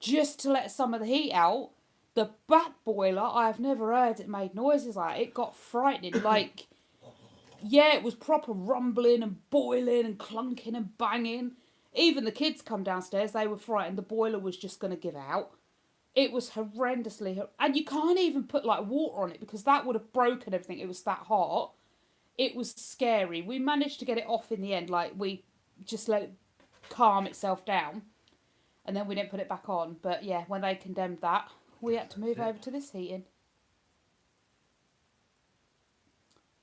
just to let some of the heat out. The back boiler, I've never heard it made noises like it got frightening. Like, Yeah, it was proper rumbling and boiling and clunking and banging. Even the kids come downstairs, they were frightened the boiler was just going to give out. It was horrendously, and you can't even put like water on it because that would have broken everything. It was that hot. It was scary. We managed to get it off in the end. Like we just let it calm itself down, and then we didn't put it back on. But yeah, when they condemned that, we had to move over to this heating.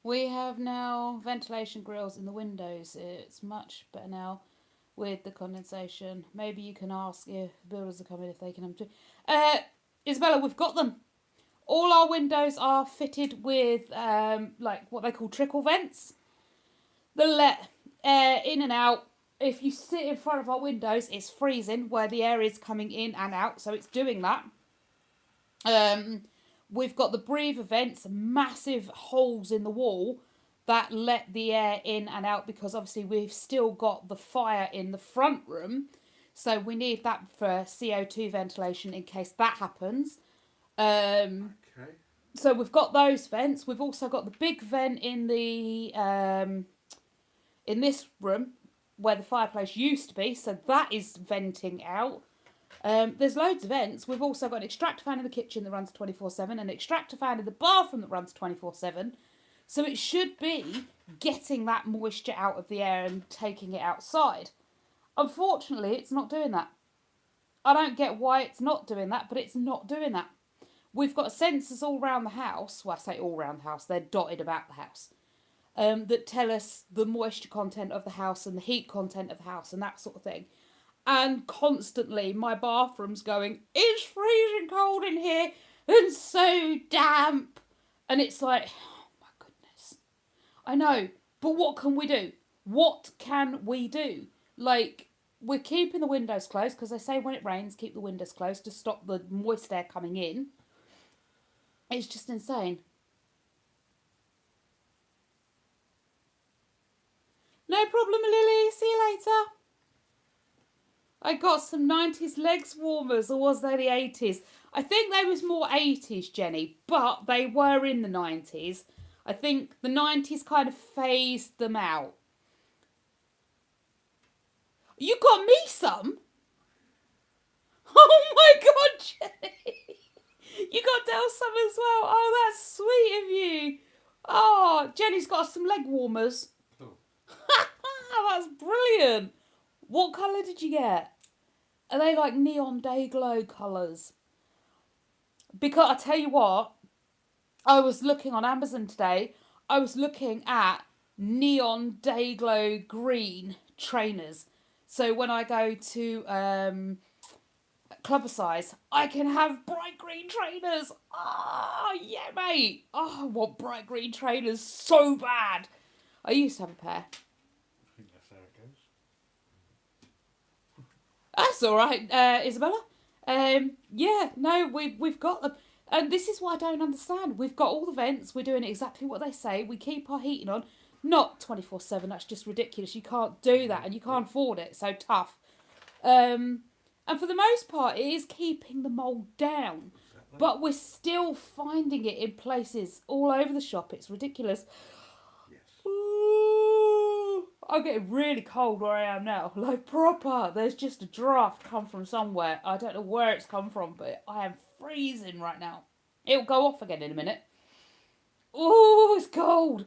We have now ventilation grills in the windows. It's much better now with the condensation. Maybe you can ask if builders are coming if they can have them too. Isabella, we've got them. All our windows are fitted with like what they call trickle vents. They let air in and out. If you sit in front of our windows, it's freezing where the air is coming in and out, so it's doing that. We've got the breather vents, massive holes in the wall that let the air in and out because obviously we've still got the fire in the front room. So we need that for CO2 ventilation in case that happens. Okay. So we've got those vents. We've also got the big vent in the in this room where the fireplace used to be. So that is venting out. There's loads of vents. We've also got an extractor fan in the kitchen that runs 24/7, an extractor fan in the bathroom that runs 24/7. So it should be getting that moisture out of the air and taking it outside. Unfortunately, it's not doing that. I don't get why it's not doing that, but it's not doing that. We've got sensors all around the house. Well, I say all around the house. They're dotted about the house. That tell us the moisture content of the house and the heat content of the house and that sort of thing. And constantly my bathroom's going, it's freezing cold in here and so damp. And it's like, oh my goodness. I know, but what can we do? What can we do? Like, we're keeping the windows closed because they say when it rains, keep the windows closed to stop the moist air coming in. It's just insane. No problem, Lily. See you later. I got some 90s legs warmers, or was they the 80s? I think they was more 80s, Jenny, but they were in the 90s. I think the 90s kind of phased them out. You got me some? Oh my God, Jenny. You got Del some as well. Oh, that's sweet of you. Oh, Jenny's got some leg warmers. Oh. That's brilliant. What colour did you get? Are they like neon day glow colours? Because I tell you what, I was looking on Amazon today. I was looking at neon day glow green trainers. So when I go to Clubber Size, I can have bright green trainers. Oh, yeah, mate. Oh, I want bright green trainers so bad. I used to have a pair. I think that's how it goes. That's all right, Isabella. Yeah, no, we've got them. And this is what I don't understand. We've got all the vents. We're doing exactly what they say. We keep our heating on. Not 24/7. That's just ridiculous. You can't do that and you can't afford it. So tough. And for the most part, it is keeping the mould down. Exactly. But we're still finding it in places all over the shop. It's ridiculous. Yes. Ooh, I'm getting really cold where I am now. Like proper. There's just a draft come from somewhere. I don't know where it's come from, but I am freezing right now. It'll go off again in a minute. Ooh, it's cold.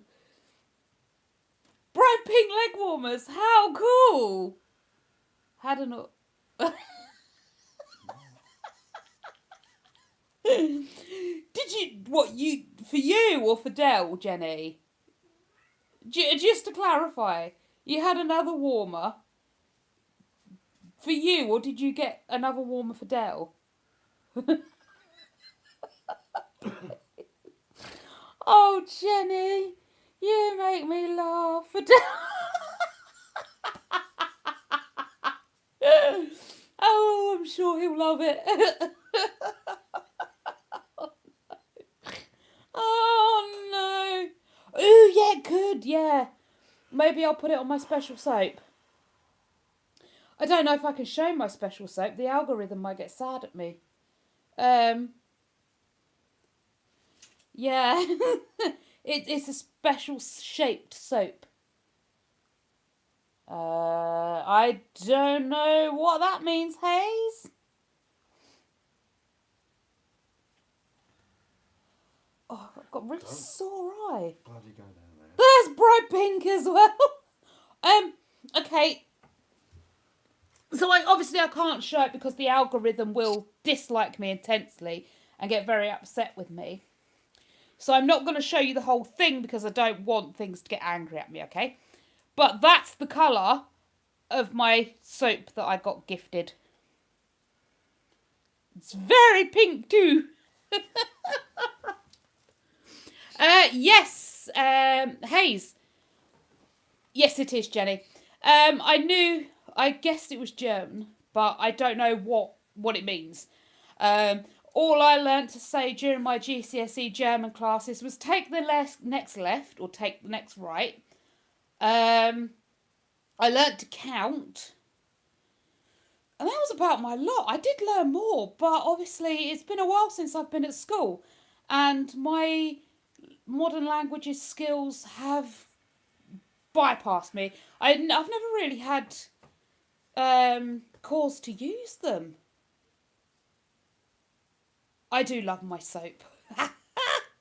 Bright pink leg warmers. How cool. Had enough. Did you, for you or for Del, Jenny? Just to clarify, you had another warmer for you, or did you get another warmer for Del? Oh, Jenny, you make me laugh for Del. Oh, I'm sure he'll love it. Oh no. Ooh, yeah, good, yeah. Maybe I'll put it on my special soap. I don't know if I can show my special soap. The algorithm might get sad at me. Yeah. It's a special shaped soap. I don't know what that means, Hayes. Oh, I've got a really sore eye. Bloody go down there. There's bright pink as well. Okay. So I can't show it because the algorithm will dislike me intensely and get very upset with me. So I'm not going to show you the whole thing because I don't want things to get angry at me, okay? But that's the colour of my soap that I got gifted. It's very pink too. Yes, Hayes. Yes, it is, Jenny. I guessed it was German, but I don't know what it means. All I learnt to say during my GCSE German classes was take the next left or take the next right. I learnt to count. And that was about my lot. I did learn more, but obviously it's been a while since I've been at school. And my modern languages skills have bypassed me. I've never really had cause to use them. I do love my soap.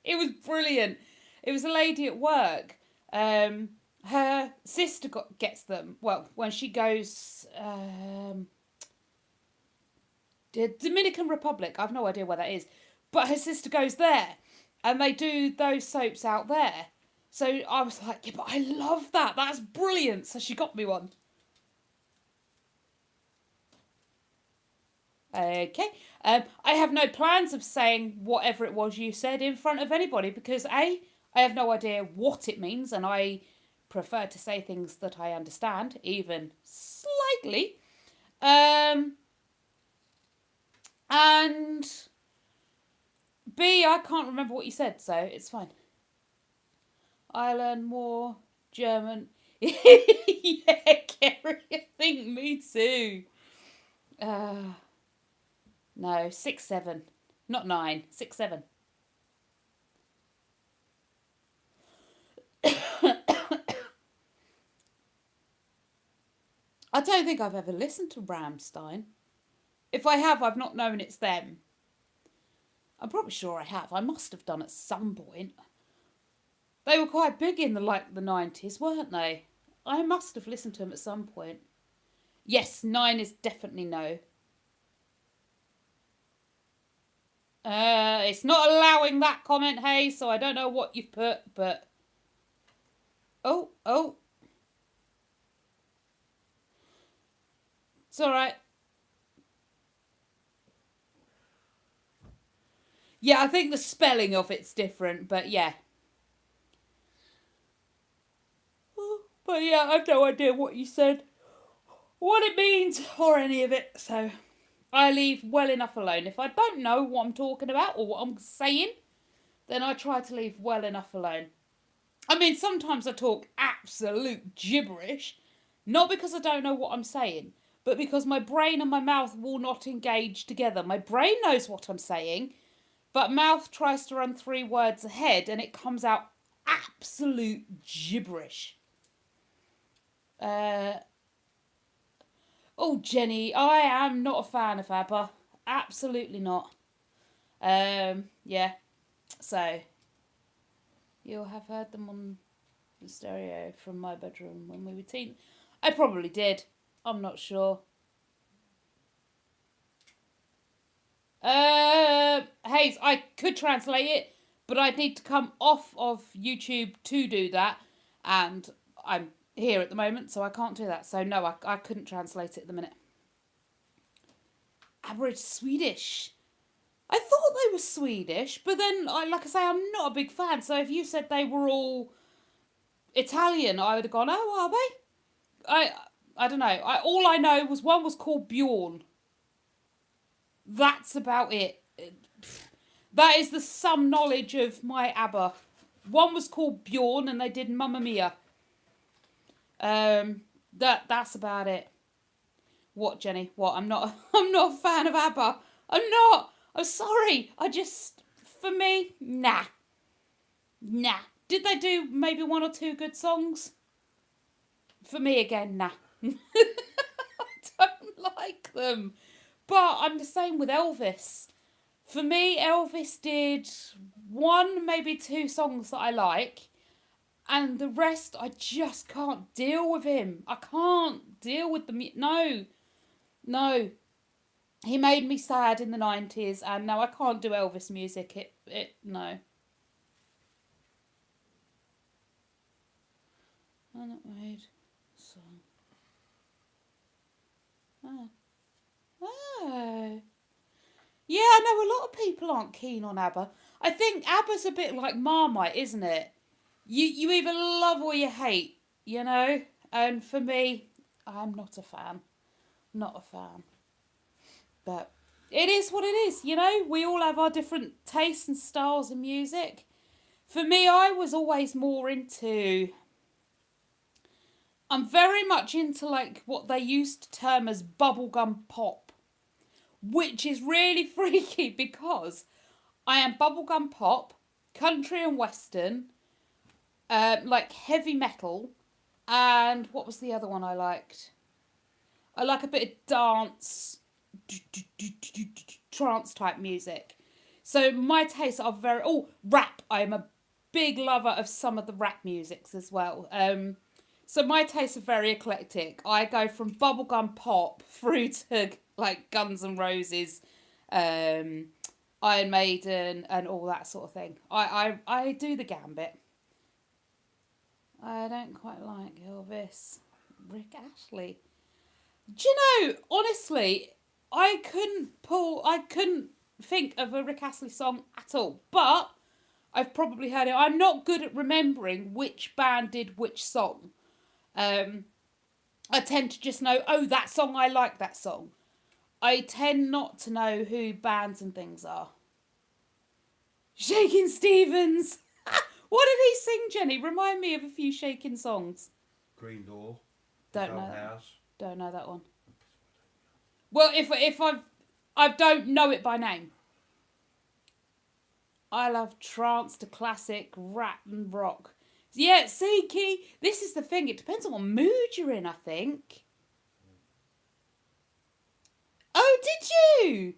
It was brilliant. It was a lady at work. Her sister gets them. Well, when she goes the Dominican Republic, I've no idea where that is, but her sister goes there, and they do those soaps out there. So I was like, yeah, but I love that. That's brilliant. So she got me one. Okay. I have no plans of saying whatever it was you said in front of anybody because I have no idea what it means, and I prefer to say things that I understand, even slightly. And B, I can't remember what you said, so it's fine. I learn more German. Yeah, Kerry, I think me too. No, 6, 7. Not 9, 6, 7. I don't think I've ever listened to Rammstein. If I have, I've not known it's them. I'm probably sure I have. I must have done at some point. They were quite big in the 90s, weren't they? I must have listened to them at some point. Yes, 9 is definitely no. It's not allowing that comment, hey, so I don't know what you've put, but... Oh. It's alright. Yeah, I think the spelling of it's different, but yeah. But yeah, I've no idea what you said, what it means, or any of it, so I leave well enough alone. If I don't know what I'm talking about or what I'm saying, then I try to leave well enough alone. I mean, sometimes I talk absolute gibberish, not because I don't know what I'm saying, but because my brain and my mouth will not engage together. My brain knows what I'm saying, but mouth tries to run 3 words ahead and it comes out absolute gibberish. Oh, Jenny, I am not a fan of ABBA. Absolutely not. Yeah. So, you'll have heard them on the stereo from my bedroom when we were teen. I probably did. I'm not sure. Hayes, I could translate it, but I'd need to come off of YouTube to do that, and I'm here at the moment, so I can't do that. So no, I couldn't translate it at the minute. Average Swedish. I thought they were Swedish, but then, like I say, I'm not a big fan. So if you said they were all Italian, I would have gone, oh, are they? I don't know. All I know was one was called Bjorn. That's about it. That is the sum knowledge of my ABBA. One was called Bjorn, and they did Mamma Mia. That's about it. What, Jenny? What? I'm not a fan of ABBA. I'm not. I'm sorry. For me, nah. Did they do maybe one or two good songs? For me, again, nah. I don't like them. But I'm the same with Elvis. For me, Elvis did one, maybe two songs that I like, and the rest I just can't deal with him. I can't deal with the no. He made me sad in the 90s, and now I can't do Elvis music. It no. I'm not made song. Oh. Oh. Yeah, I know a lot of people aren't keen on ABBA. I think ABBA's a bit like Marmite, isn't it? You either love or you hate, you know? And for me, I'm not a fan. Not a fan. But it is what it is, you know? We all have our different tastes and styles in music. For me, I was always more into... I'm very much into like what they used to term as bubblegum pop, which is really freaky because I am bubblegum pop, country and western, like heavy metal, and what was the other one I liked? I like a bit of dance, trance type music. So my tastes are very rap. I am a big lover of some of the rap musics as well. So my tastes are very eclectic. I go from bubblegum pop through to like Guns N' Roses, Iron Maiden, and all that sort of thing. I do the gambit. I don't quite like Elvis. Rick Astley. Do you know, honestly, I couldn't think of a Rick Astley song at all. But I've probably heard it. I'm not good at remembering which band did which song. I tend to just know, oh, that song, I like that song. I tend not to know who bands and things are. Shakin' Stevens. What did he sing, Jenny? Remind me of a few Shakin' songs. Green Door. Don't know. House. Don't know that one. Well, if I don't know it by name. I love trance to classic, rap and rock. Yeah, see, Key, this is the thing. It depends on what mood you're in, I think. Oh, did you?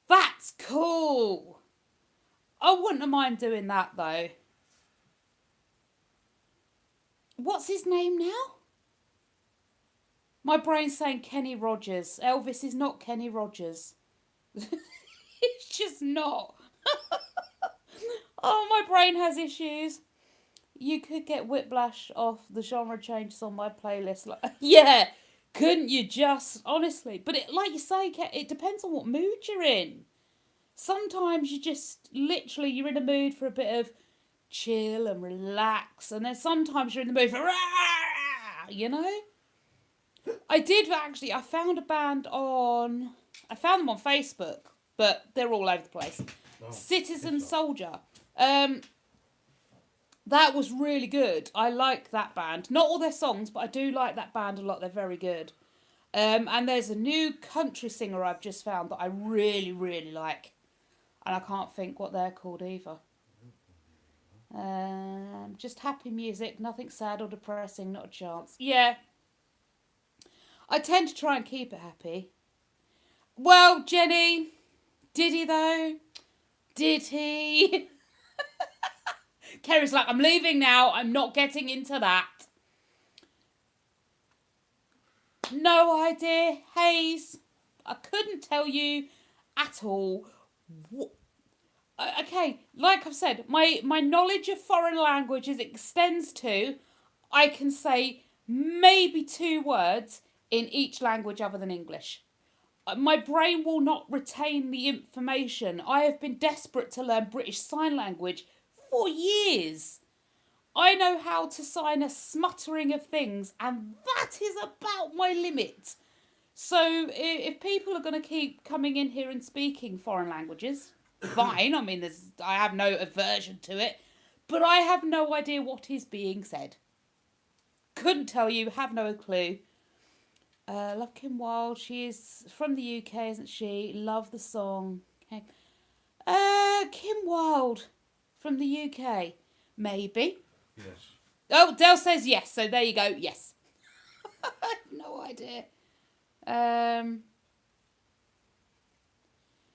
That's cool. I wouldn't have mind doing that, though. What's his name now? My brain's saying Kenny Rogers. Elvis is not Kenny Rogers. It's just not. Oh, my brain has issues. You could get whiplash off the genre changes on my playlist. Like, yeah, couldn't you just? Honestly. But like you say, it depends on what mood you're in. Sometimes you just, literally, you're in a mood for a bit of chill and relax. And then sometimes you're in the mood for, you know? I found a band I found them on Facebook, but they're all over the place. Oh, Citizen Soldier. That was really good. I like that band. Not all their songs, but I do like that band a lot. They're very good. And there's a new country singer I've just found that I really, really like. And I can't think what they're called either. Just happy music, nothing sad or depressing, not a chance. Yeah. I tend to try and keep it happy. Well, Jenny, did he though? Did he? Kerry's like, I'm leaving now. I'm not getting into that. No idea. Hayes. I couldn't tell you at all. Okay, like I've said, my knowledge of foreign languages extends to, I can say maybe 2 words in each language other than English. My brain will not retain the information. I have been desperate to learn British Sign Language for years. I know how to sign a smattering of things, and that is about my limit. So if people are going to keep coming in here and speaking foreign languages, fine. I mean, I have no aversion to it, but I have no idea what is being said. Couldn't tell you, have no clue. Love Kim Wilde. She is from the UK, isn't she? Love the song. Okay. Kim Wilde from the UK. Maybe. Yes. Oh, Dell says yes, so there you go. Yes. I have no idea.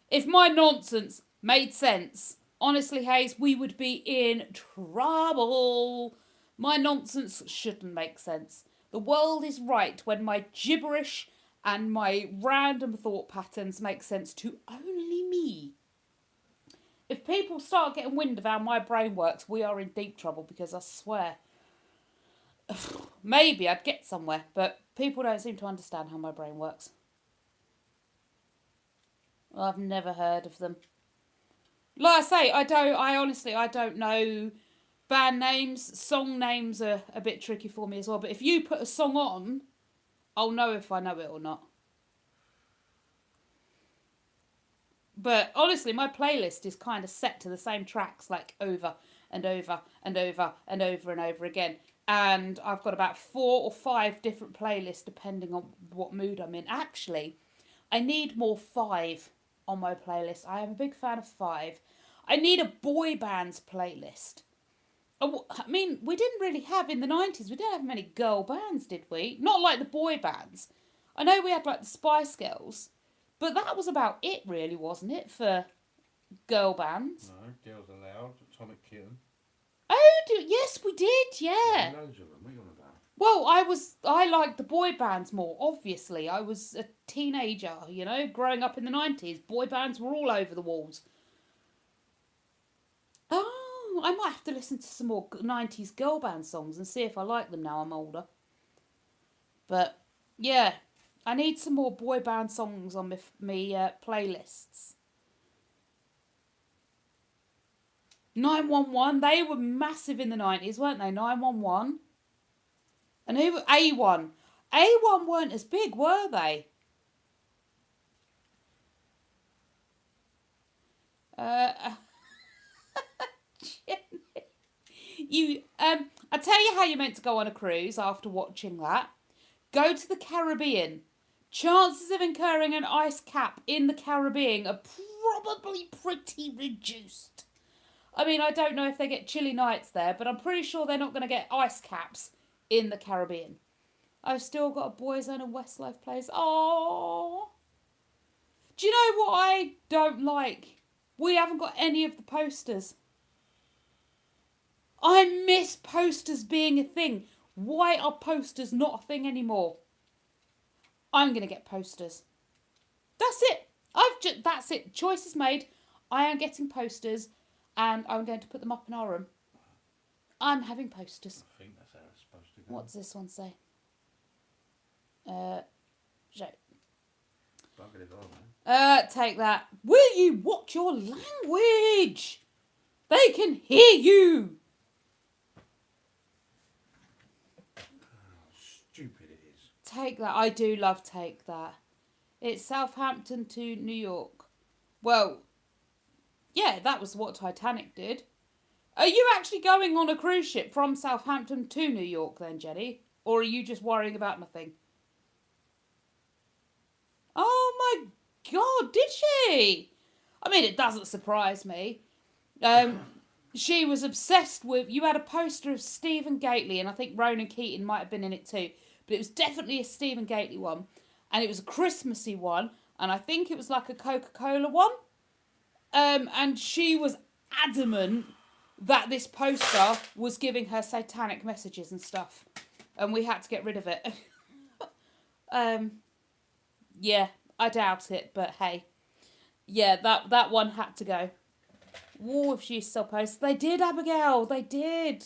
If my nonsense made sense, honestly, Hayes, we would be in trouble. My nonsense shouldn't make sense. The world is right when my gibberish and my random thought patterns make sense to only me. If people start getting wind of how my brain works, we are in deep trouble, because I swear, maybe I'd get somewhere, but people don't seem to understand how my brain works. I've never heard of them. Like I say, I honestly don't know band names. Song names are a bit tricky for me as well, but if you put a song on, I'll know if I know it or not. But honestly, my playlist is kind of set to the same tracks, like over and over and over and over and over again. And I've got about 4 or 5 different playlists depending on what mood I'm in. Actually, I need more 5 on my playlist. I am a big fan of 5. I need a boy bands playlist. I mean, we didn't really have in the 90s, we didn't have many girl bands, did we? Not like the boy bands. I know we had like the Spice Girls, but that was about it really, wasn't it, for girl bands? No, Girls Aloud, Atomic Kitten. Oh, yes, we did, yeah. Loads of them. What are you on about? Well, I liked the boy bands more, obviously. I was a teenager, you know, growing up in the 90s. Boy bands were all over the walls. Oh, I might have to listen to some more 90s girl band songs and see if I like them now I'm older. But, yeah, I need some more boy band songs on my playlists. 911, they were massive in the 90s, weren't they? 911. And who? A1. A1 weren't as big, were they? I tell you how you're meant to go on a cruise after watching that. Go to the Caribbean. Chances of incurring an ice cap in the Caribbean are probably pretty reduced. I mean, I don't know if they get chilly nights there, but I'm pretty sure they're not going to get ice caps in the Caribbean. I've still got a Boyzone and Westlife place. Oh, do you know what I don't like? We haven't got any of the posters. I miss posters being a thing. Why are posters not a thing anymore? I'm going to get posters. That's it. That's it. Choice is made. I am getting posters, and I'm going to put them up in our room. I'm having posters. I think that's how it's supposed to go. What's this one say? Show. Buggered it on, Take that. Will you watch your language? They can hear you. Stupid it is. Take that. I do love Take That. It's Southampton to New York. Well, yeah, that was what Titanic did. Are you actually going on a cruise ship from Southampton to New York then, Jenny? Or are you just worrying about nothing? Oh my God, did she? I mean, it doesn't surprise me. She was obsessed with... You had a poster of Stephen Gately, and I think Ronan Keating might have been in it too. But it was definitely a Stephen Gately one. And it was a Christmassy one. And I think it was like a Coca-Cola one. And she was adamant that this poster was giving her satanic messages and stuff. And we had to get rid of it. Yeah, I doubt it, but hey. Yeah, that one had to go. Whoa, if she still posts. They did, Abigail. They did.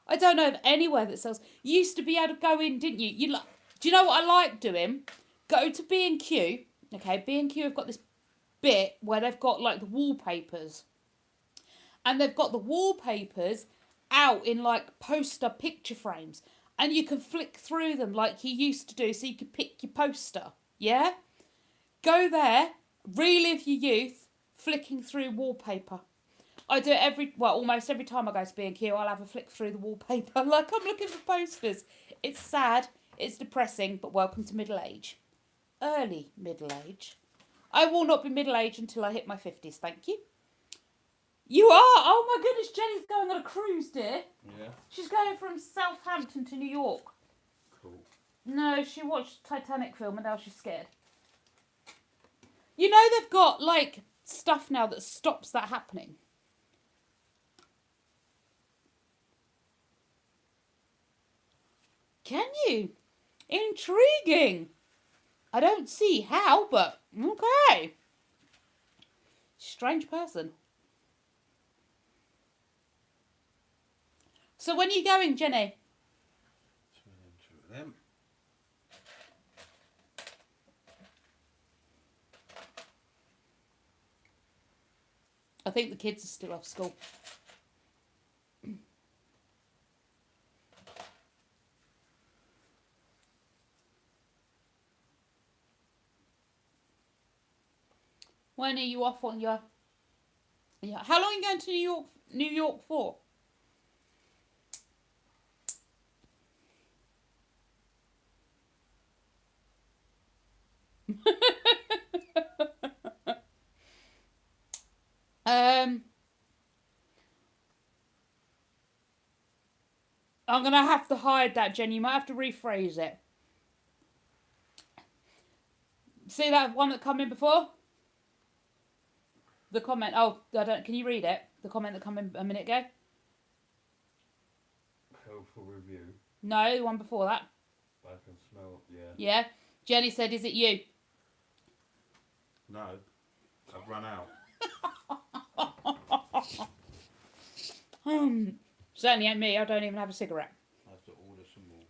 I don't know of anywhere that sells. You used to be able to go in, didn't you? Do you know what I like doing? Go to B&Q. Okay, B&Q have got this bit where they've got like the wallpapers. And they've got the wallpapers out in like poster picture frames. And you can flick through them like you used to do so you could pick your poster. Yeah? Go there, relive your youth, flicking through wallpaper. I do it almost every time I go to B&Q, I'll have a flick through the wallpaper. Like I'm looking for posters. It's sad, it's depressing, but welcome to middle age. Early middle age. I will not be middle age until I hit my 50s, thank you. You are? Oh my goodness, Jenny's going on a cruise, dear. Yeah. She's going from Southampton to New York. Cool. No, she watched Titanic film and now she's scared. You know they've got, like, stuff now that stops that happening. Can you? Intriguing. I don't see how, but okay. Strange person. So when are you going, Jenny? Two of them. I think the kids are still off school. When are you off on your... Yeah. How long are you going to New York for? I'm going to have to hide that, Jenny. You might have to rephrase it. See that one that come in before? The comment. Oh, I don't. Can you read it? The comment that come in a minute ago? Helpful review. No, the one before that. I can smell, yeah. Yeah. Jenny said, is it you? No. I've run out. Certainly ain't me. I don't even have a cigarette. I have to order some more.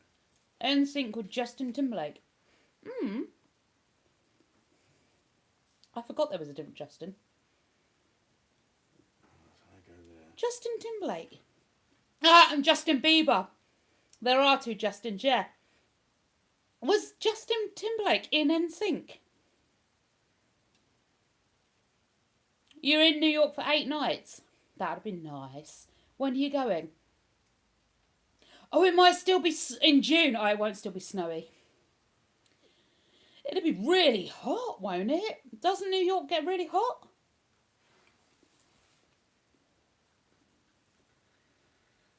NSYNC with Justin Timberlake. I forgot there was a different Justin. I go there. Justin Timberlake. Ah, and Justin Bieber. There are two Justins, yeah. Was Justin Timberlake in NSYNC? You're in New York for 8 nights. That'd be nice. When are you going? Oh, it might still be in June. Oh, it won't still be snowy. It'll be really hot, won't it? Doesn't New York get really hot?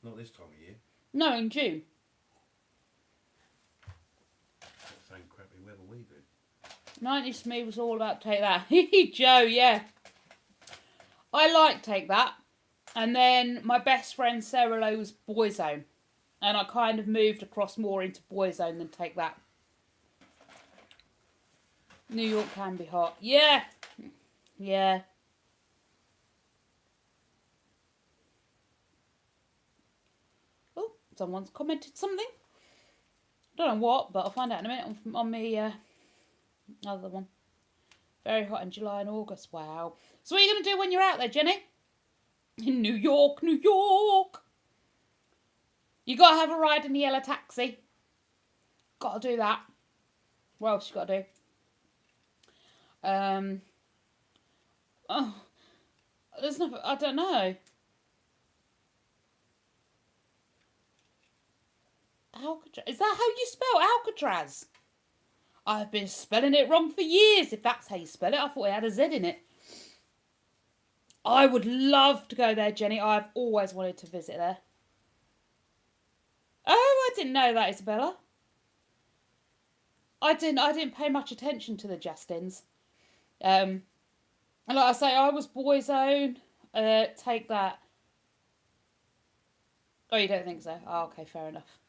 Not this time of year. No, in June. That's the same crappy weather we do. 90s Me was all about Take That. Joe, yeah. I like Take That. And then my best friend Sarah Lowe was Boyzone. And I kind of moved across more into Boyzone than Take That. New York can be hot. Yeah. Yeah. Oh, someone's commented something. Don't know what, but I'll find out in a minute on the other one. Very hot in July and August. Wow. So what are you going to do when you're out there, Jenny? In New York, New York. You got to have a ride in the yellow taxi. Got to do that. What else you got to do? Oh, there's nothing. I don't know. Alcatraz. Is that how you spell Alcatraz? I've been spelling it wrong for years. If that's how you spell it, I thought it had a Z in it. I would love to go there, Jenny. I've always wanted to visit there. Oh, I didn't know that, Isabella. I didn't pay much attention to the Justins. And like I say, I was Boyzone. Take That. Oh, you don't think so? Oh, okay, fair enough.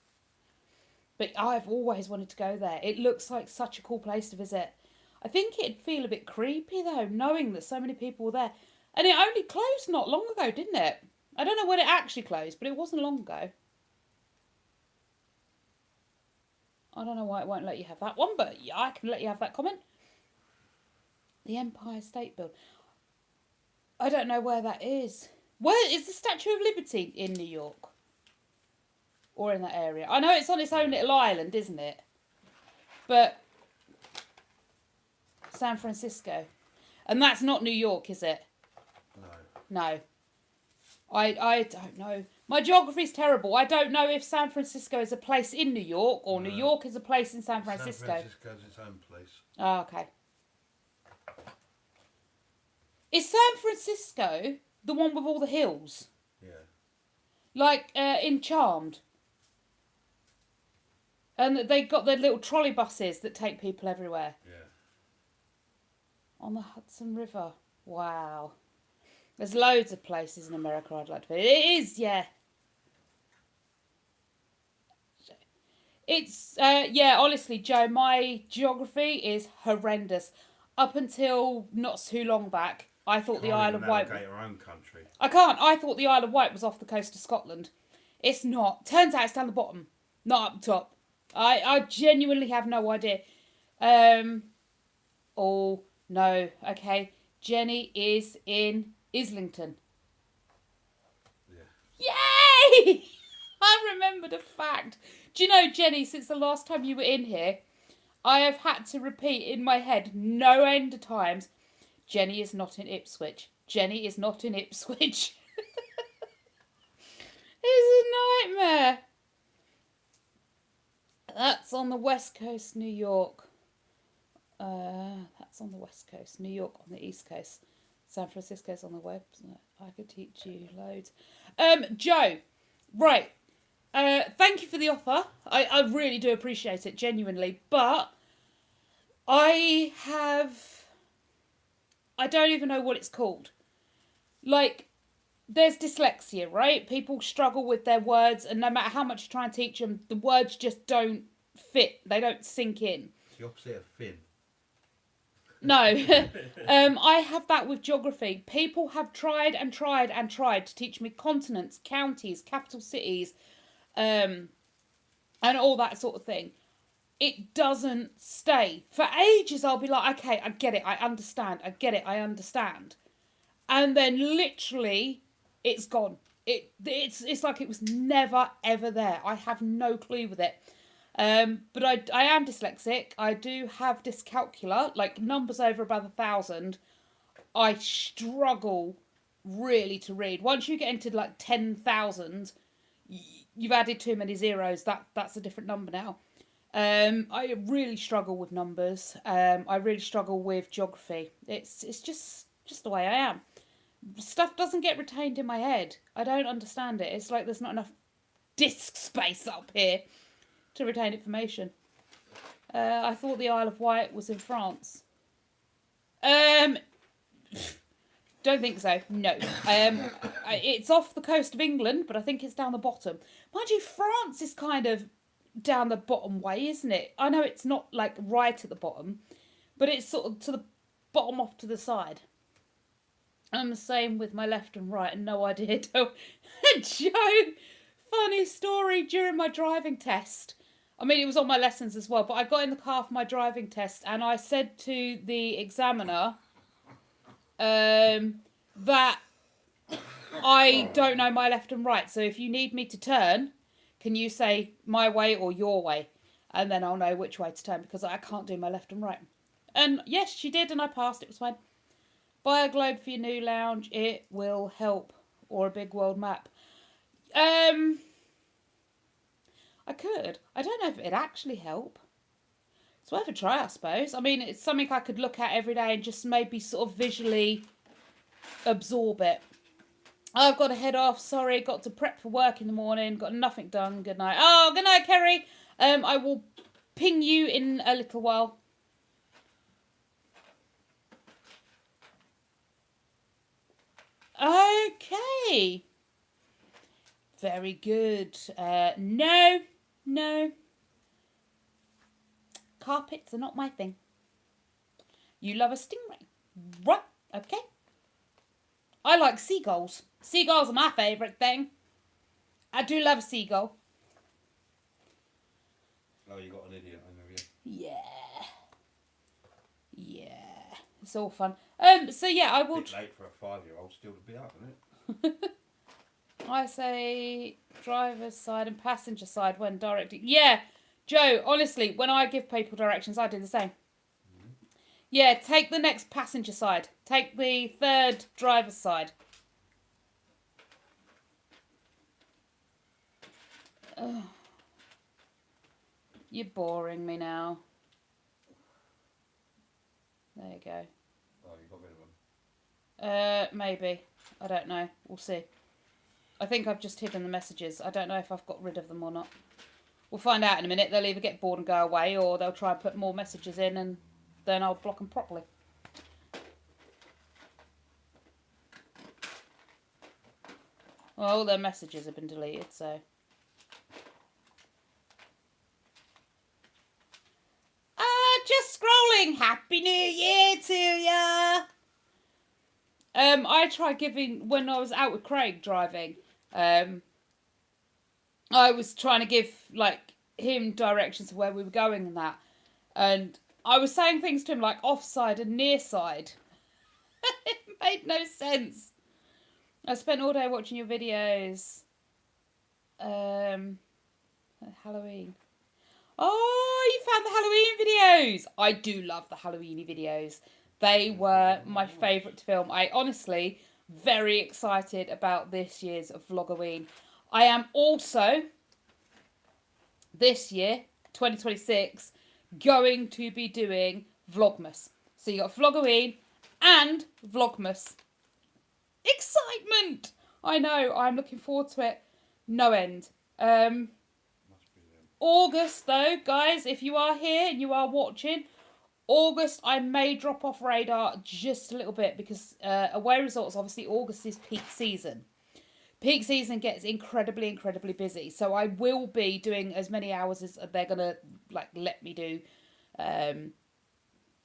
But I've always wanted to go there. It looks like such a cool place to visit. I think it'd feel a bit creepy though, knowing that so many people were there. And it only closed not long ago, didn't it? I don't know when it actually closed, but it wasn't long ago. I don't know why it won't let you have that one, but yeah, I can let you have that comment. The Empire State Building. I don't know where that is. Where is the Statue of Liberty in New York? Or in that area? I know it's on its own little island, isn't it? But San Francisco. And that's not New York, is it? No. I don't know. My geography's terrible. I don't know if San Francisco is a place in New York or New York is a place in San Francisco. San Francisco's its own place. Oh, okay. Is San Francisco the one with all the hills. Yeah. Like in Charmed. And they got their little trolley buses that take people everywhere. Yeah. On the Hudson River. Wow. There's loads of places in America I'd like to visit. It is, yeah. It's, yeah, honestly, Joe, my geography is horrendous. Up until not too long back, I thought the Isle of Wight... our own country. I can't. I thought the Isle of Wight was off the coast of Scotland. It's not. Turns out it's down the bottom, not up the top. I genuinely have no idea. Oh, no. Okay. Jenny is in Islington. Yeah. Yay! I remembered a fact. Do you know, Jenny, since the last time you were in here, I have had to repeat in my head no end of times, Jenny is not in Ipswich. Jenny is not in Ipswich. It's a nightmare. That's on the west coast, New York. That's on the west coast. New York on the east coast. San Francisco's on the west. I could teach you loads. Joe, right. Thank you for the offer. I really do appreciate it, genuinely. But I don't even know what it's called. Like, there's dyslexia, right? People struggle with their words, and no matter how much you try and teach them, the words just don't fit. They don't sink in. It's the opposite of Finn. No. I have that with geography. People have tried and tried and tried to teach me continents, counties, capital cities, and all that sort of thing. It doesn't stay. For ages I'll be like, okay, I get it, I understand, I get it, I understand. And then literally it's gone. It's like it was never ever there. I have no clue with it. But I am dyslexic. I do have dyscalculia, like numbers over above 1,000. I struggle really to read. Once you get into like 10,000, you've added too many zeros. That's a different number now. I really struggle with numbers. I really struggle with geography. It's just the way I am. Stuff doesn't get retained in my head. I don't understand it. It's like there's not enough disk space up here to retain information. I thought the Isle of Wight was in France. Don't think so. No. It's off the coast of England, but I think it's down the bottom. Mind you, France is kind of down the bottom way, isn't it? I know it's not like right at the bottom, but it's sort of to the bottom off to the side. I'm the same with my left and right, and no idea. Joe, funny story during my driving test. I mean, it was on my lessons as well, but I got in the car for my driving test, and I said to the examiner that I don't know my left and right. So if you need me to turn, can you say my way or your way? And then I'll know which way to turn, because I can't do my left and right. And yes, she did, and I passed. It was fine. Buy a globe for your new lounge. It will help. Or a big world map. I could. I don't know if it'd actually help. It's worth a try, I suppose. I mean, it's something I could look at every day and just maybe sort of visually absorb it. I've got to head off. Sorry, got to prep for work in the morning. Got nothing done. Good night. Oh, good night, Kerry. I will ping you in a little while. Okay. Very good. No. Carpets are not my thing. You love a stingray. Right, okay. I like seagulls. Seagulls are my favourite thing. I do love a seagull. Oh, you got an idiot home, have you? Yeah. It's all fun. So yeah, I will... Bit late for a 5-year-old still to be up, isn't it? I say driver's side and passenger side when directing. Yeah, Joe, honestly, when I give people directions, I do the same. Mm-hmm. Yeah, take the next passenger side. Take the third driver's side. Ugh. You're boring me now. There you go. Oh, you got rid of them. Maybe. I don't know. We'll see. I think I've just hidden the messages. I don't know if I've got rid of them or not. We'll find out in a minute. They'll either get bored and go away, or they'll try and put more messages in, and then I'll block them properly. Well, all their messages have been deleted, so... Just scrolling. Happy New Year to ya! I tried giving... When I was out with Craig driving, I was trying to give, like, him directions of where we were going and that. And I was saying things to him like offside and near side. It made no sense. I spent all day watching your videos. Halloween. Oh, you found the Halloween videos. I do love the Halloween videos. They were my favourite to film. I honestly very excited about this year's Vlogoween. I am also this year, 2026, going to be doing Vlogmas. So you got Vlogoween and Vlogmas. Excitement! I know, I'm looking forward to it. No end. August, though, guys, if you are here and you are watching, August, I may drop off radar just a little bit because Away Resorts, obviously, August is peak season. Peak season gets incredibly, incredibly busy. So I will be doing as many hours as they're going to, like, let me do. And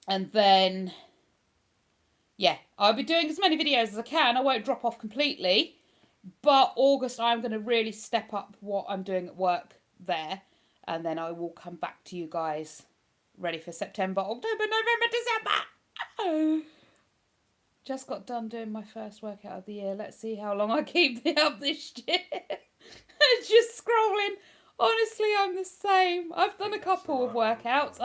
then, yeah, I'll be doing as many videos as I can. I won't drop off completely. But August, I'm going to really step up what I'm doing at work there. And then I will come back to you guys ready for September, October, November, December. Just got done doing my first workout of the year. Let's see how long I keep it up this year. Just scrolling. Honestly, I'm the same. I've done a couple of workouts.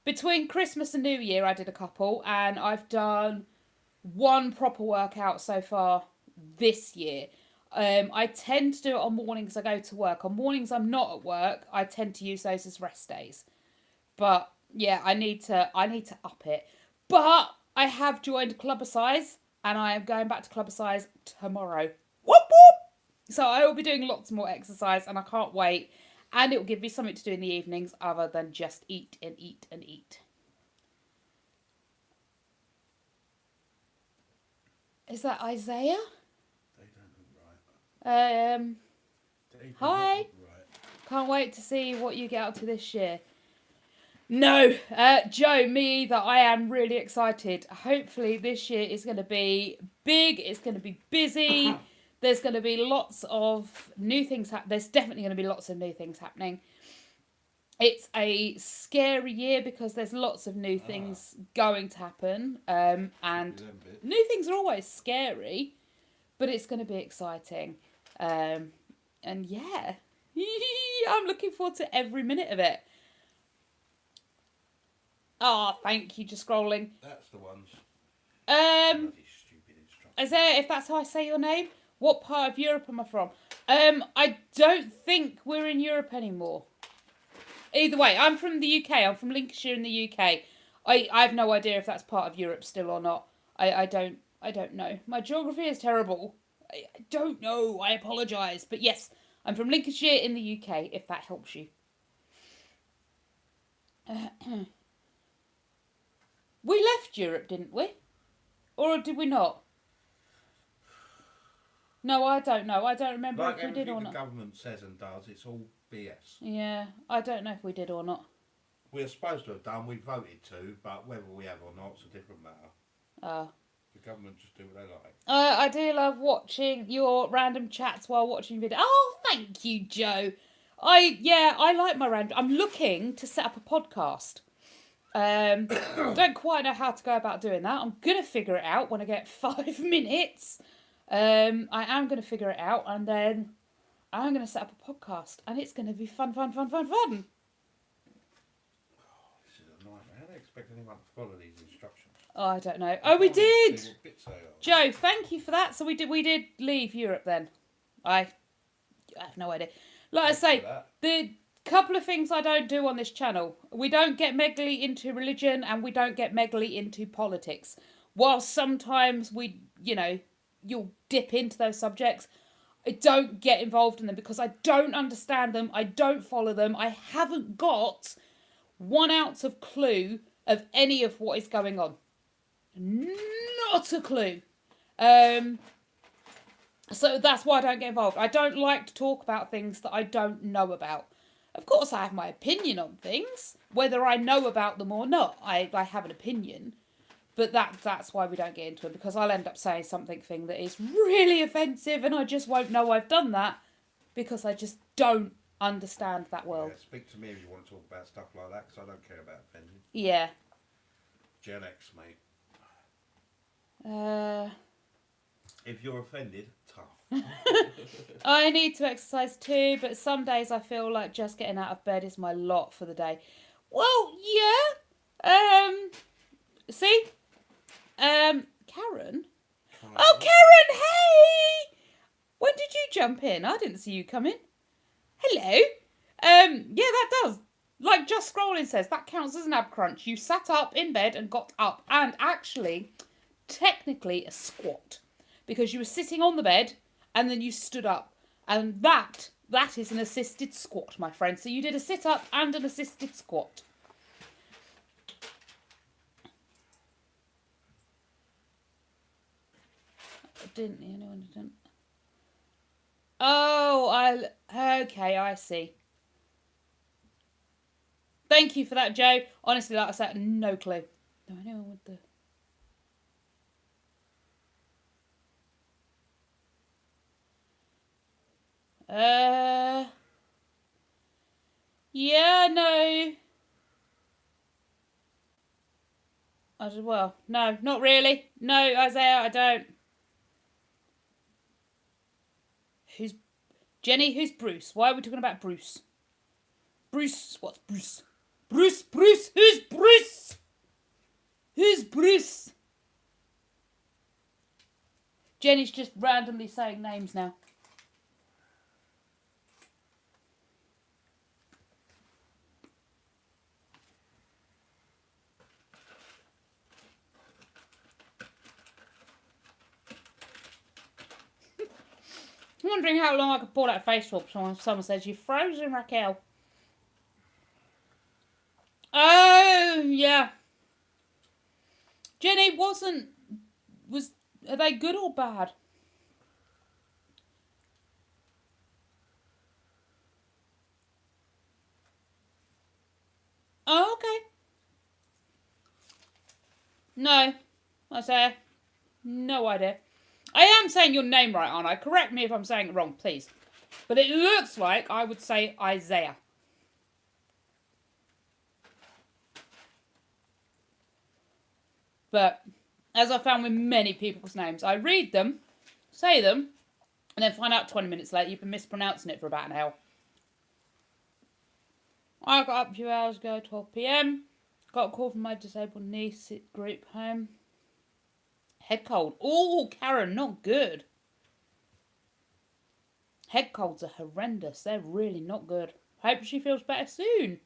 Between Christmas and New Year, I did a couple. And I've done one proper workout so far this year. I tend to do it on mornings I go to work. On mornings I'm not at work, I tend to use those as rest days. But yeah, I need to up it. But I have joined Clubbercise and I am going back to Clubbercise tomorrow. Whoop whoop! So I will be doing lots more exercise and I can't wait. And it will give me something to do in the evenings other than just eat and eat and eat. Is that Isaiah? Hi. Can't wait to see what you get up to this year. No, Joe, me either. I am really excited. Hopefully this year is going to be big. It's going to be busy. There's going to be lots of new things. There's definitely going to be lots of new things happening. It's a scary year because there's lots of new things going to happen. And new things are always scary, but it's going to be exciting. And yeah, I'm looking forward to every minute of it. Oh, thank you. Just scrolling. That's the ones. Isaiah, if that's how I say your name, what part of Europe am I from? I don't think we're in Europe anymore. Either way, I'm from the UK. I'm from Lincolnshire in the UK. I have no idea if that's part of Europe still or not. I don't know. My geography is terrible. I don't know. I apologise. But yes, I'm from Lincolnshire in the UK, if that helps you. We left Europe, didn't we? Or did we not? No, I don't know. I don't remember Like if we did or the not. government says and does, it's all BS. Yeah, I don't know if we did or not. We're supposed to have done, we voted to, but whether we have or not, it's a different matter. Oh. The government just do what they like. I do love watching your random chats while watching video. Oh, thank you, Joe. I like my random. I'm looking to set up a podcast. Don't quite know how to go about doing that. I'm gonna figure it out when I get 5 minutes. I am gonna figure it out, and then I'm gonna set up a podcast, and it's gonna be fun. Oh, this is a nightmare. How do they expect anyone to follow these instructions? Oh, I don't know. Oh, we did. See what bits they are. Joe, thank you for that. So we did leave Europe then. I have no idea. Like I say, the couple of things I don't do on this channel. We don't get megally into religion and we don't get megally into politics. While sometimes we, you'll dip into those subjects. I don't get involved in them because I don't understand them. I don't follow them. I haven't got 1 ounce of clue of any of what is going on. Not a clue. So that's why I don't get involved. I don't like to talk about things that I don't know about. Of course, I have my opinion on things, whether I know about them or not. I have an opinion. But that's why we don't get into it, because I'll end up saying something that is really offensive and I just won't know I've done that because I just don't understand that world. Yeah, speak to me if you want to talk about stuff like that, because I don't care about offending. Yeah. Gen X, mate. If you're offended, tough. I need to exercise too, but some days I feel like just getting out of bed is my lot for the day. Well, yeah. See? Karen? Oh, Karen, hey! When did you jump in? I didn't see you come in. Hello? Yeah, that does. Like Just Scrolling says, that counts as an ab crunch. You sat up in bed and got up, and actually, technically a squat, because you were sitting on the bed and then you stood up, and that is an assisted squat, my friend. So you did a sit up and an assisted squat. Didn't anyone didn't? Oh, okay, I see. Thank you for that, Joe. Honestly, like I said, no clue. No, anyone with the. Yeah, no. Well, no, not really. No, Isaiah, I don't. Who's Jenny? Who's Bruce? Why are we talking about Bruce? Bruce, what's Bruce? Bruce, who's Bruce? Who's Bruce? Jenny's just randomly saying names now. I'm wondering how long I could pull that face swap. Someone says, "You're frozen, Raquel." Oh, yeah. Jenny are they good or bad? Oh, okay. No, I say no idea. I am saying your name right, aren't I? Correct me if I'm saying it wrong, please. But it looks like I would say Isaiah. But as I found with many people's names, I read them, say them, and then find out 20 minutes later you've been mispronouncing it for about an hour. I got up a few hours ago, 12 p.m. Got a call from my disabled niece at group home. Head cold. Oh, Karen, not good. Head colds are horrendous. They're really not good. Hope she feels better soon.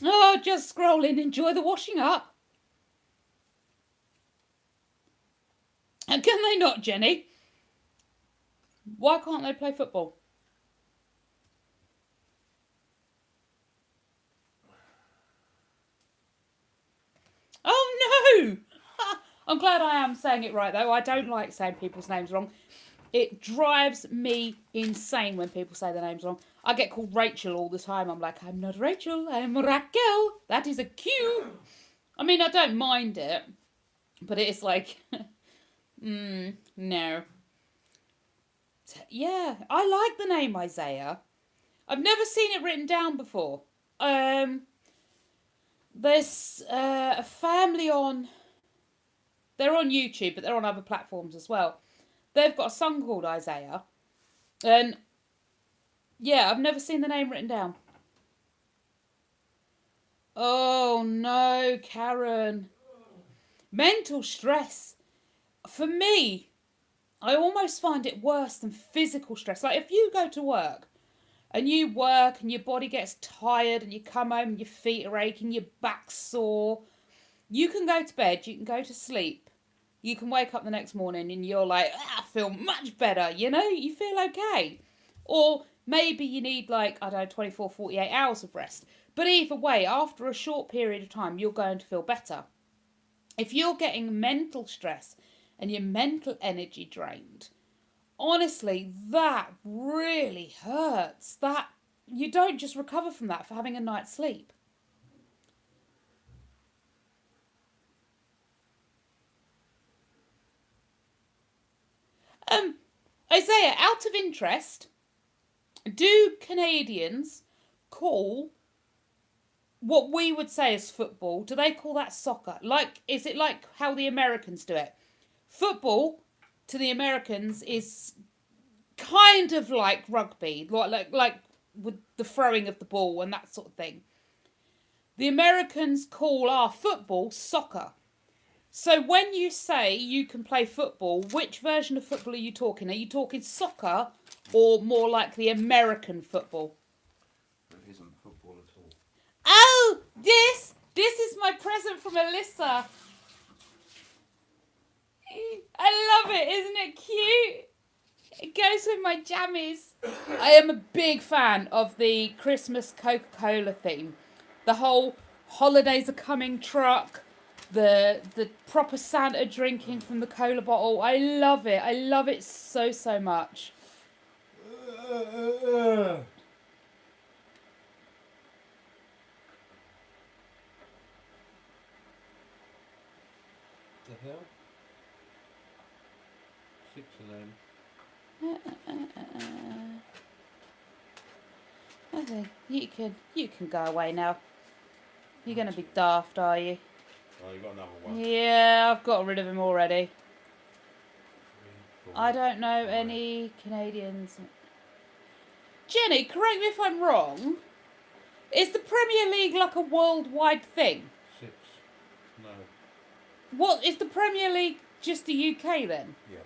Oh, just scrolling. Enjoy the washing up. And can they not, Jenny? Why can't they play football? Oh, no! I'm glad I am saying it right, though. I don't like saying people's names wrong. It drives me insane when people say their names wrong. I get called Rachel all the time. I'm like, I'm not Rachel, I'm Raquel. That is a Q. I mean, I don't mind it, but it's like, no. So, yeah, I like the name Isaiah. I've never seen it written down before. There's a family on... They're on YouTube, but they're on other platforms as well. They've got a son called Isaiah. And, yeah, I've never seen the name written down. Oh, no, Karen. Mental stress. For me, I almost find it worse than physical stress. Like, if you go to work and you work and your body gets tired and you come home and your feet are aching, your back's sore, You can go to bed, you can go to sleep, you can wake up the next morning and you're like, I feel much better, you know, you feel okay. Or maybe you need like, I don't know, 24, 48 hours of rest. But either way, after a short period of time, you're going to feel better. If you're getting mental stress and your mental energy drained, honestly, that really hurts. That you don't just recover from that for having a night's sleep. Isaiah, out of interest, do Canadians call what we would say is football? Do they call that soccer? Like, is it like how the Americans do it? Football to the Americans is kind of like rugby, like with the throwing of the ball and that sort of thing. The Americans call our football soccer. So when you say you can play football, which version of football are you talking? Are you talking soccer or more like the American football? It isn't football at all. Oh, this is my present from Alyssa. I love it, isn't it cute? It goes with my jammies. I am a big fan of the Christmas Coca-Cola theme. The whole holidays are coming truck, the proper Santa drinking from the cola bottle. I love it. I love it so, so much. The hell? 6 of them. I think you can go away now. You're gonna be daft, are you? Oh, you got another one. Yeah, I've got rid of him already. 3, 4, I don't know 5. any Canadians. Jenny, correct me if I'm wrong. Is the Premier League like a worldwide thing? 6. No. What is the Premier League just the UK then? Yeah.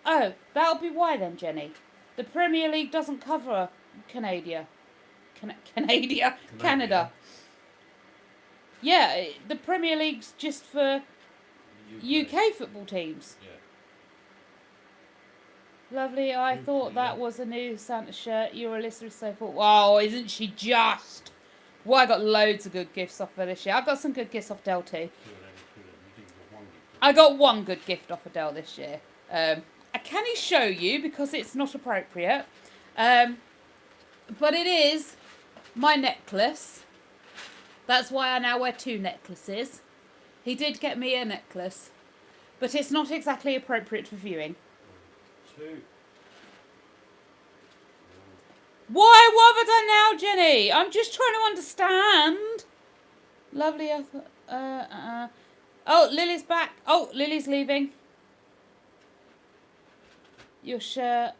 Oh, that'll be why then, Jenny. The Premier League doesn't cover Canada. Canada. Yeah, the Premier League's just for UK football teams. Yeah. Lovely. I UK, thought that yeah. was a new Santa shirt. Your listener is so full. Wow, isn't she just? Well, I got loads of good gifts off her this year. I got some good gifts off Del too. 2 of them, 2 of them. You didn't get one gift. I got one good gift off Adele this year. I can't show you because it's not appropriate. But it is my necklace. That's why I now wear 2 necklaces. He did get me a necklace, but it's not exactly appropriate for viewing. 2. Why? What have I done now, Jenny? I'm just trying to understand. Lovely. Oh, Lily's back. Oh, Lily's leaving. Your shirt.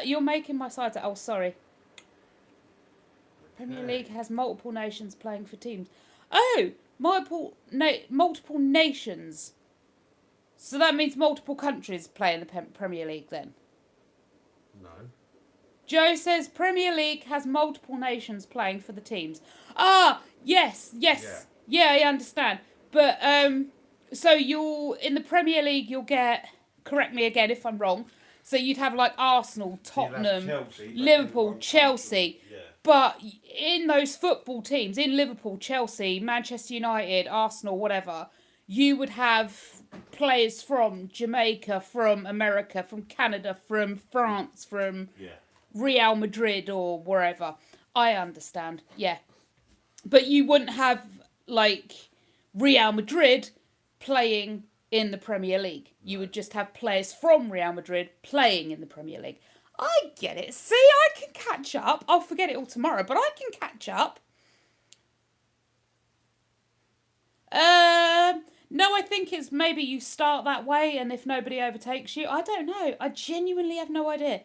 You're making my sides. Oh, sorry. Premier League has multiple nations playing for teams. Oh, multiple nations. So that means multiple countries play in the Premier League then. No. Joe says Premier League has multiple nations playing for the teams. Ah, yes. Yeah, I understand. But so you'll in the Premier League you'll get. Correct me again if I'm wrong. So you'd have like Arsenal, Tottenham, Chelsea, Liverpool, Chelsea. Yeah. But in those football teams, in Liverpool, Chelsea, Manchester United, Arsenal, whatever, you would have players from Jamaica, from America, from Canada, from France, from Real Madrid or wherever. I understand, yeah. But you wouldn't have, like, Real Madrid playing in the Premier League. You would just have players from Real Madrid playing in the Premier League. I get it. See, I can catch up. I'll forget it all tomorrow, but I can catch up. No, I think it's maybe you start that way, and if nobody overtakes you, I don't know. I genuinely have no idea.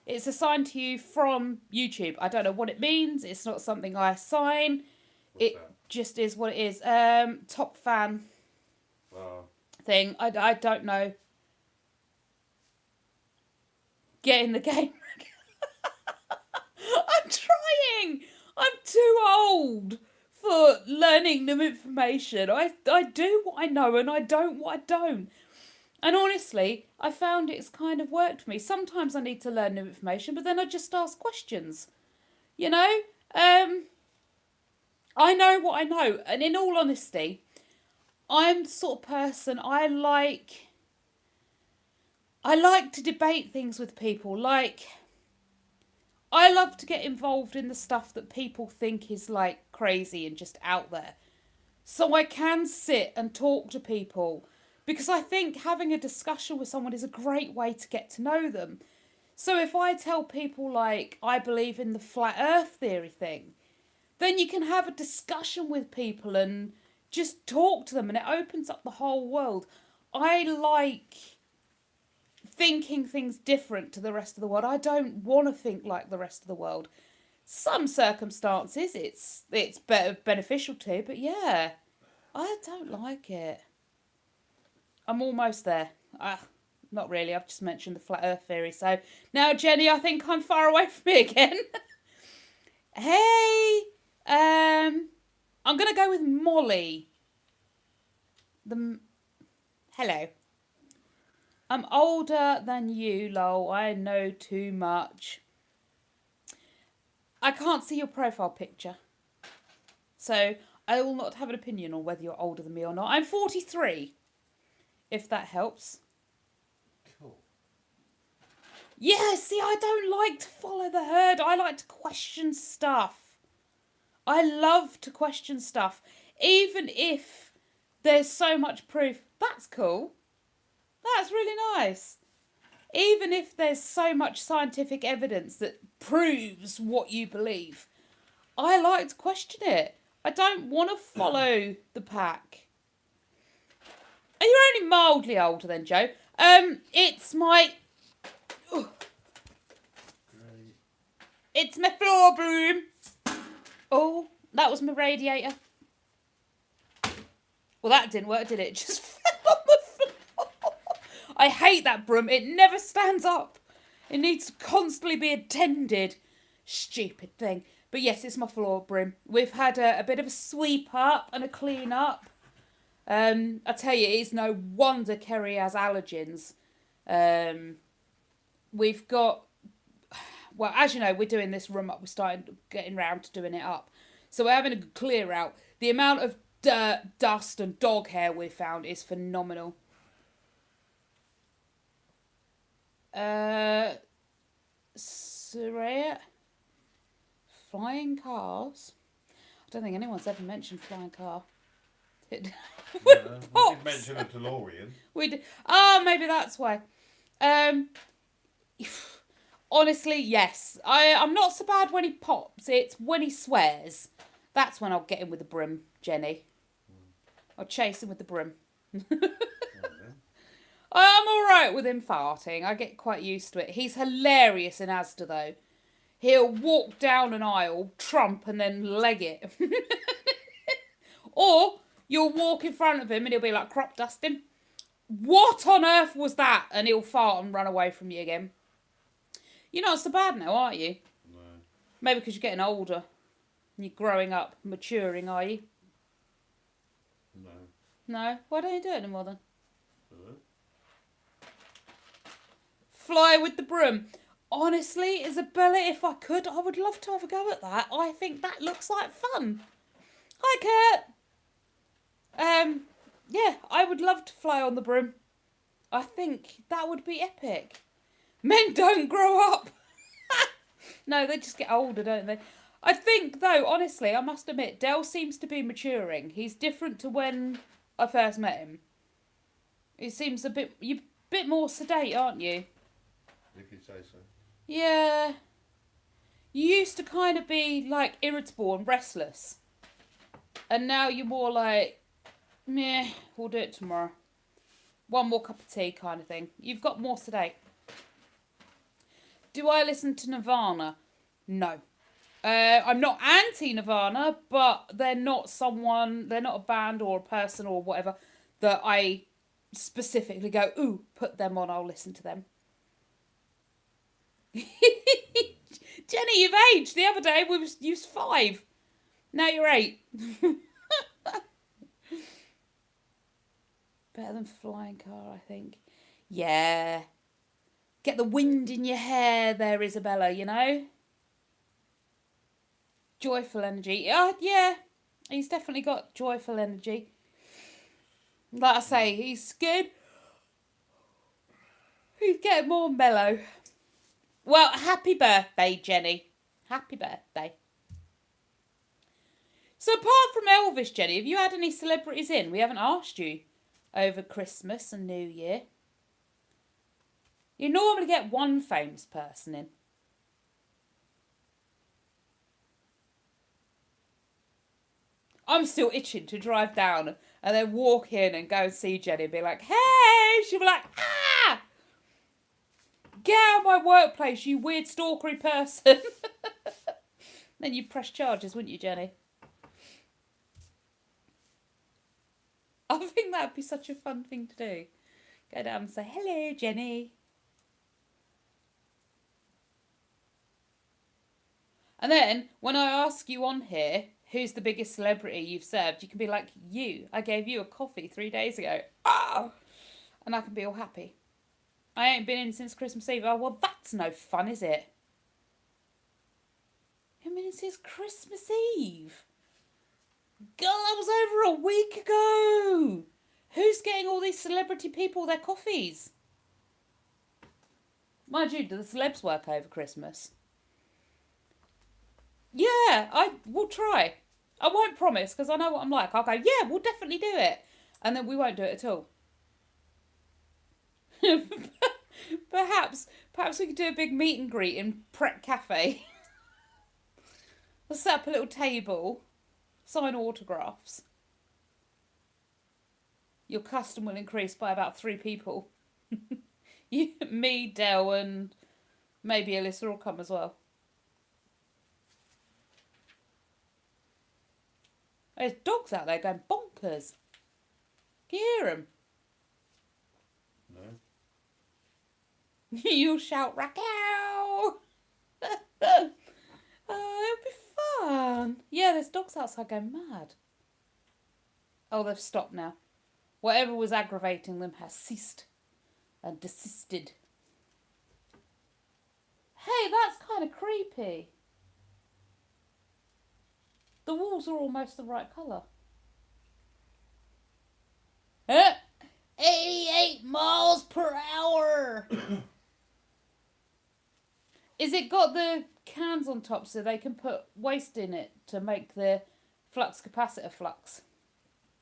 It's assigned to you from YouTube. I don't know what it means. It's not something I assign. What's that? Just is what it is. Top fan Oh. thing. I don't know. Get in the game. I'm trying. I'm too old for for learning new information. I do what I know and I don't what I don't. And honestly, I found it's kind of worked for me. Sometimes I need to learn new information, but then I just ask questions. You know? I know what I know. And in all honesty, I'm the sort of person I like to debate things with people. Like, I love to get involved in the stuff that people think is like crazy and just out there. So I can sit and talk to people because I think having a discussion with someone is a great way to get to know them. So if I tell people like I believe in the flat earth theory thing, then you can have a discussion with people and just talk to them and it opens up the whole world. I like thinking things different to the rest of the world. I don't want to think like the rest of the world. Some circumstances it's beneficial to, but yeah, I don't like it. I'm almost there. Not really. I've just mentioned the flat earth theory. So now, Jenny, I think I'm far away from me again. Hey, I'm gonna go with Molly. Hello. I'm older than you, lol. I know too much. I can't see your profile picture, so I will not have an opinion on whether you're older than me or not. I'm 43, if that helps. Cool. Yeah, see, I don't like to follow the herd. I like to question stuff. I love to question stuff, even if there's so much proof. That's cool. That's really nice. Even if there's so much scientific evidence that proves what you believe, I like to question it. I don't want to follow the pack. You're only mildly older than Joe. It's my... Great. It's my floor broom. Oh, that was my radiator. Well, that didn't work, did it? It just fell on the floor. I hate that broom. It never stands up. It needs to constantly be attended. Stupid thing. But yes, it's my floor broom. We've had a bit of a sweep up and a clean up. I tell you, it's no wonder Kerry has allergens. We've got... Well, as you know, we're doing this room up. We're starting getting round to doing it up. So we're having a clear out. The amount of dirt, dust and dog hair we found is phenomenal. Soraya? Flying cars? I don't think anyone's ever mentioned flying car. We did mention a DeLorean. We did. Oh, maybe that's why. Honestly, yes. I'm not so bad when he pops. It's when he swears. That's when I'll get him with the broom, Jenny. I'll chase him with the broom. I'm alright with him farting. I get quite used to it. He's hilarious in Asda, though. He'll walk down an aisle, trump, and then leg it. Or you'll walk in front of him and he'll be like crop dusting. What on earth was that? And he'll fart and run away from you again. You're not so bad now, are you? No. Maybe because you're getting older. And you're growing up, maturing, are you? No. No? Why don't you do it anymore then? Hello? Fly with the broom. Honestly, Isabella, if I could, I would love to have a go at that. I think that looks like fun. Hi, Kurt. Yeah, I would love to fly on the broom. I think that would be epic. Men don't grow up. No, they just get older, don't they? I think, though, honestly, I must admit, Dell seems to be maturing. He's different to when I first met him. He seems you're a bit more sedate, aren't you? If you say so. Yeah. You used to kind of be, like, irritable and restless. And now you're more like, meh, we'll do it tomorrow. One more cup of tea kind of thing. You've got more sedate. Do I listen to Nirvana? No. I'm not anti-Nirvana, but they're not a band or a person or whatever that I specifically go, ooh, put them on, I'll listen to them. Jenny, you've aged. The other day you was 5. Now you're 8. Better than flying car, I think. Yeah. Get the wind in your hair there, Isabella, you know? Joyful energy. Yeah. He's definitely got joyful energy. Like I say, he's good. He's getting more mellow. Well, happy birthday, Jenny. Happy birthday. So apart from Elvis, Jenny, have you had any celebrities in? We haven't asked you over Christmas and New Year. You normally get one famous person in. I'm still itching to drive down and then walk in and go and see Jenny and be like, hey! She'll be like, ah! Get out of my workplace, you weird stalkery person. Then you'd press charges, wouldn't you, Jenny? I think that'd be such a fun thing to do. Go down and say, hello, Jenny. And then, when I ask you on here, who's the biggest celebrity you've served, you can be like, you. I gave you a coffee 3 days ago. Oh! And I can be all happy. I ain't been in since Christmas Eve. Oh, well, that's no fun, is it? I mean, it's Christmas Eve. Girl, that was over a week ago. Who's getting all these celebrity people their coffees? Mind you, do the celebs work over Christmas? Yeah, I will try. I won't promise because I know what I'm like. I'll go, yeah, we'll definitely do it. And then we won't do it at all. Perhaps we could do a big meet and greet in Pret Cafe. We'll set up a little table, sign autographs. Your custom will increase by about 3 people. You, me, Del, and maybe Alyssa will come as well. There's dogs out there going bonkers. Can you hear them? No. You'll shout, Raquel! Oh, it'll be fun. Yeah, there's dogs outside going mad. Oh, they've stopped now. Whatever was aggravating them has ceased and desisted. Hey, that's kind of creepy. The walls are almost the right colour. 88 miles per hour! Is it got the cans on top so they can put waste in it to make the flux capacitor flux?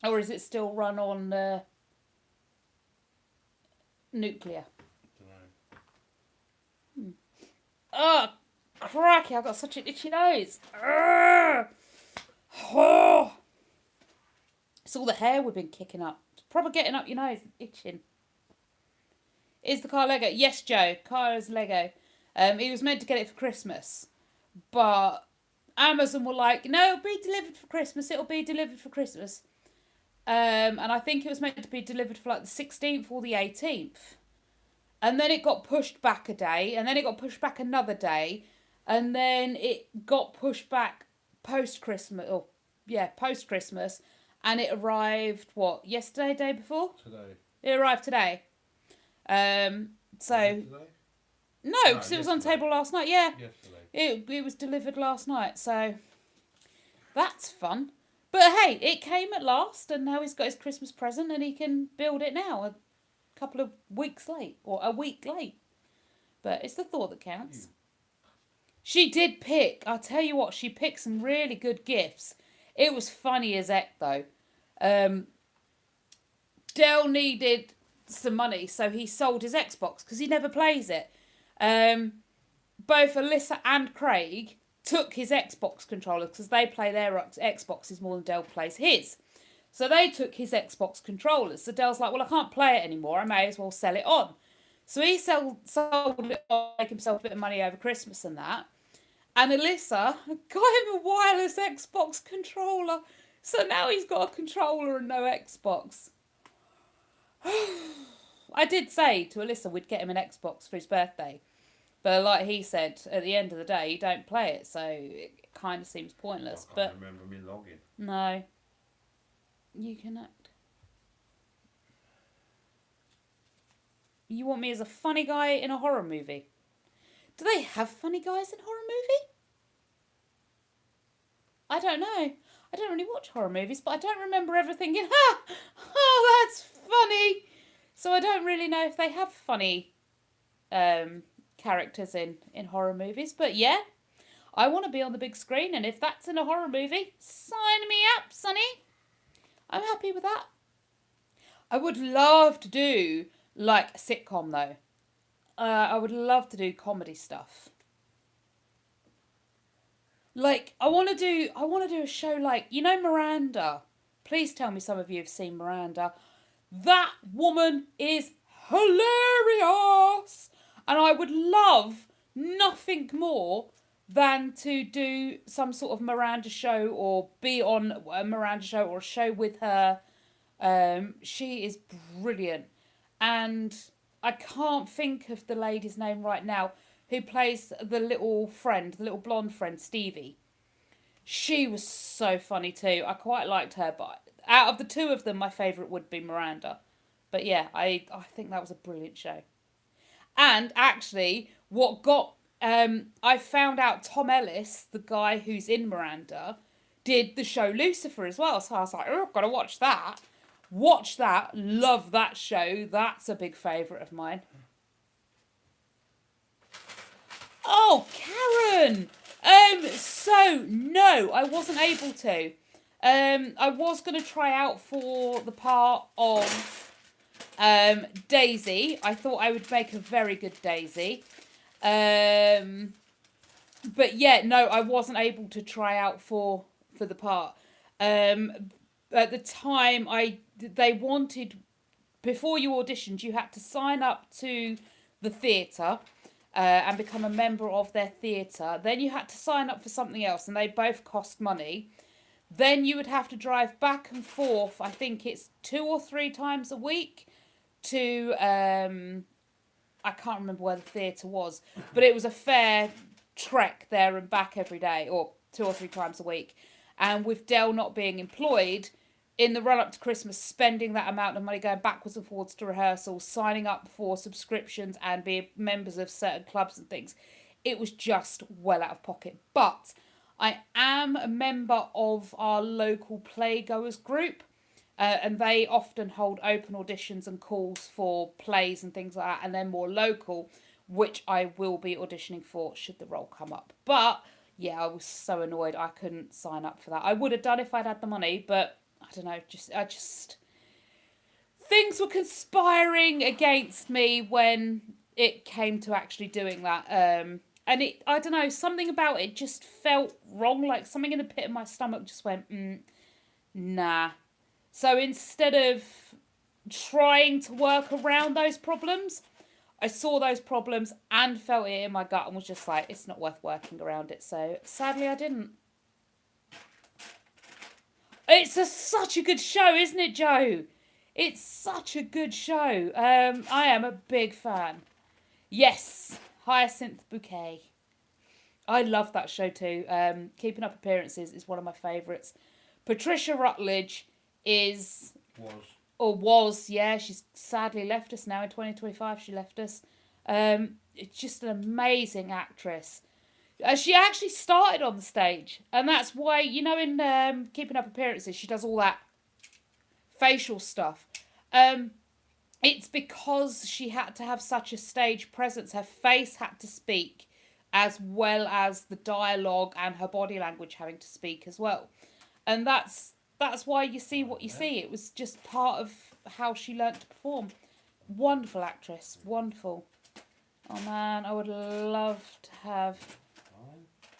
Or is it still run on nuclear? Dunno. Oh, crikey, I've got such an itchy nose. Urgh. Oh. It's all the hair we've been kicking up. It's probably getting up your nose, itching. Is the car Lego? Yes, Joe. Car is Lego. He was meant to get it for Christmas, but Amazon were like, no, it'll be delivered for Christmas. It'll be delivered for Christmas. And I think it was meant to be delivered for like the 16th or the 18th. And then it got pushed back a day, and then it got pushed back another day, and then it got pushed back post-Christmas, post-Christmas, and it arrived, yesterday, day before? Today. It arrived today. Today? No, because it was on yesterday. table last night, yeah. Yesterday. It was delivered last night, so that's fun. But hey, it came at last, and now he's got his Christmas present, and he can build it now, a couple of weeks late, or a week late. But it's the thought that counts. She did pick, I'll tell you what, she picked some really good gifts. It was funny as heck, though. Del needed some money, so he sold his Xbox, because he never plays it. Both Alyssa and Craig took his Xbox controller because they play their Xboxes more than Del plays his. So they took his Xbox controllers. So Del's like, well, I can't play it anymore. I may as well sell it on. So he sold it on, make himself a bit of money over Christmas and that. And Alyssa got him a wireless Xbox controller. So now he's got a controller and no Xbox. I did say to Alyssa we'd get him an Xbox for his birthday. But like he said, at the end of the day, he don't play it. So kind of seems pointless. I But can't remember me logging. no, you can act. You want me as a funny guy in a horror movie? Do they have funny guys in horror movie? I don't know. I don't really watch horror movies, but I don't remember ever thinking, ha, oh, that's funny. So I don't really know if they have funny characters in horror movies. But yeah, I want to be on the big screen, and if that's in a horror movie, sign me up, sonny. I'm happy with that. I would love to do like a sitcom though. I would love to do comedy stuff. Like I want to do a show like, you know, Miranda. Please tell me some of you have seen Miranda. That woman is hilarious. And I would love nothing more than to do some sort of Miranda show or be on a Miranda show or a show with her. She is brilliant. And I can't think of the lady's name right now who plays the little friend, the little blonde friend, Stevie. She was so funny too. I quite liked her, but out of the two of them, my favourite would be Miranda. But yeah, I think that was a brilliant show. And actually, what got... I found out Tom Ellis, the guy who's in Miranda, did the show Lucifer as well. So I was like, oh, I've got to watch that. Watch that. Love that show. That's a big favourite of mine. Oh, Karen! So, no, I wasn't able to. I was going to try out for the part of Daisy. I thought I would make a very good Daisy. But yeah, no, I wasn't able to try out for the part. At the time, they wanted, before you auditioned, you had to sign up to the theatre and become a member of their theatre. Then you had to sign up for something else, and they both cost money. Then you would have to drive back and forth, I think it's 2 or 3 times a week to, I can't remember where the theatre was, but it was a fair trek there and back every day, or 2 or 3 times a week. And with Dell not being employed, in the run up to Christmas, spending that amount of money going backwards and forwards to rehearsals, signing up for subscriptions and being members of certain clubs and things, it was just well out of pocket. But I am a member of our local playgoers group, and they often hold open auditions and calls for plays and things like that, and they're more local, which I will be auditioning for should the role come up. But yeah, I was so annoyed I couldn't sign up for that. I would have done if I'd had the money, but I don't know, I just things were conspiring against me when it came to actually doing that. And I don't know, something about it just felt wrong, like something in the pit of my stomach just went, nah. So instead of trying to work around those problems, I saw those problems and felt it in my gut and was just like, it's not worth working around it. So sadly I didn't. It's such a good show, isn't it, Joe? It's such a good show. I am a big fan. Yes, Hyacinth Bouquet. I love that show too. Keeping Up Appearances is one of my favourites. Patricia Rutledge was, yeah, she's sadly left us now in 2025. She left us. It's just an amazing actress. She actually started on the stage, and that's why, you know, in Keeping Up Appearances, she does all that facial stuff. It's because she had to have such a stage presence. Her face had to speak, as well as the dialogue and her body language having to speak as well. And that's why you see what you see. It was just part of how she learnt to perform. Wonderful actress, wonderful. Oh man, I would love to have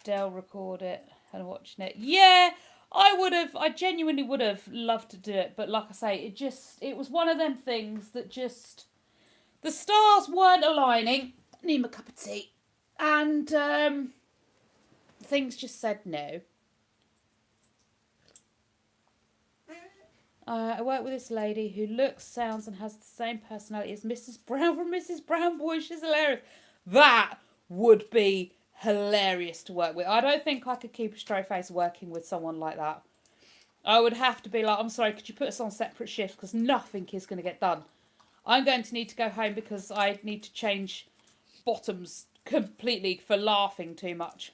Dell record it and watching it. Yeah, I genuinely would have loved to do it, but like I say, it was one of them things that just, the stars weren't aligning. Need my cup of tea. And things just said no. I work with this lady who looks, sounds and has the same personality as Mrs. Brown from Mrs. Brown. Boy, she's hilarious. That would be hilarious to work with. I don't think I could keep a straight face working with someone like that. I would have to be like, I'm sorry, could you put us on separate shifts because nothing is going to get done. I'm going to need to go home because I need to change bottoms completely for laughing too much.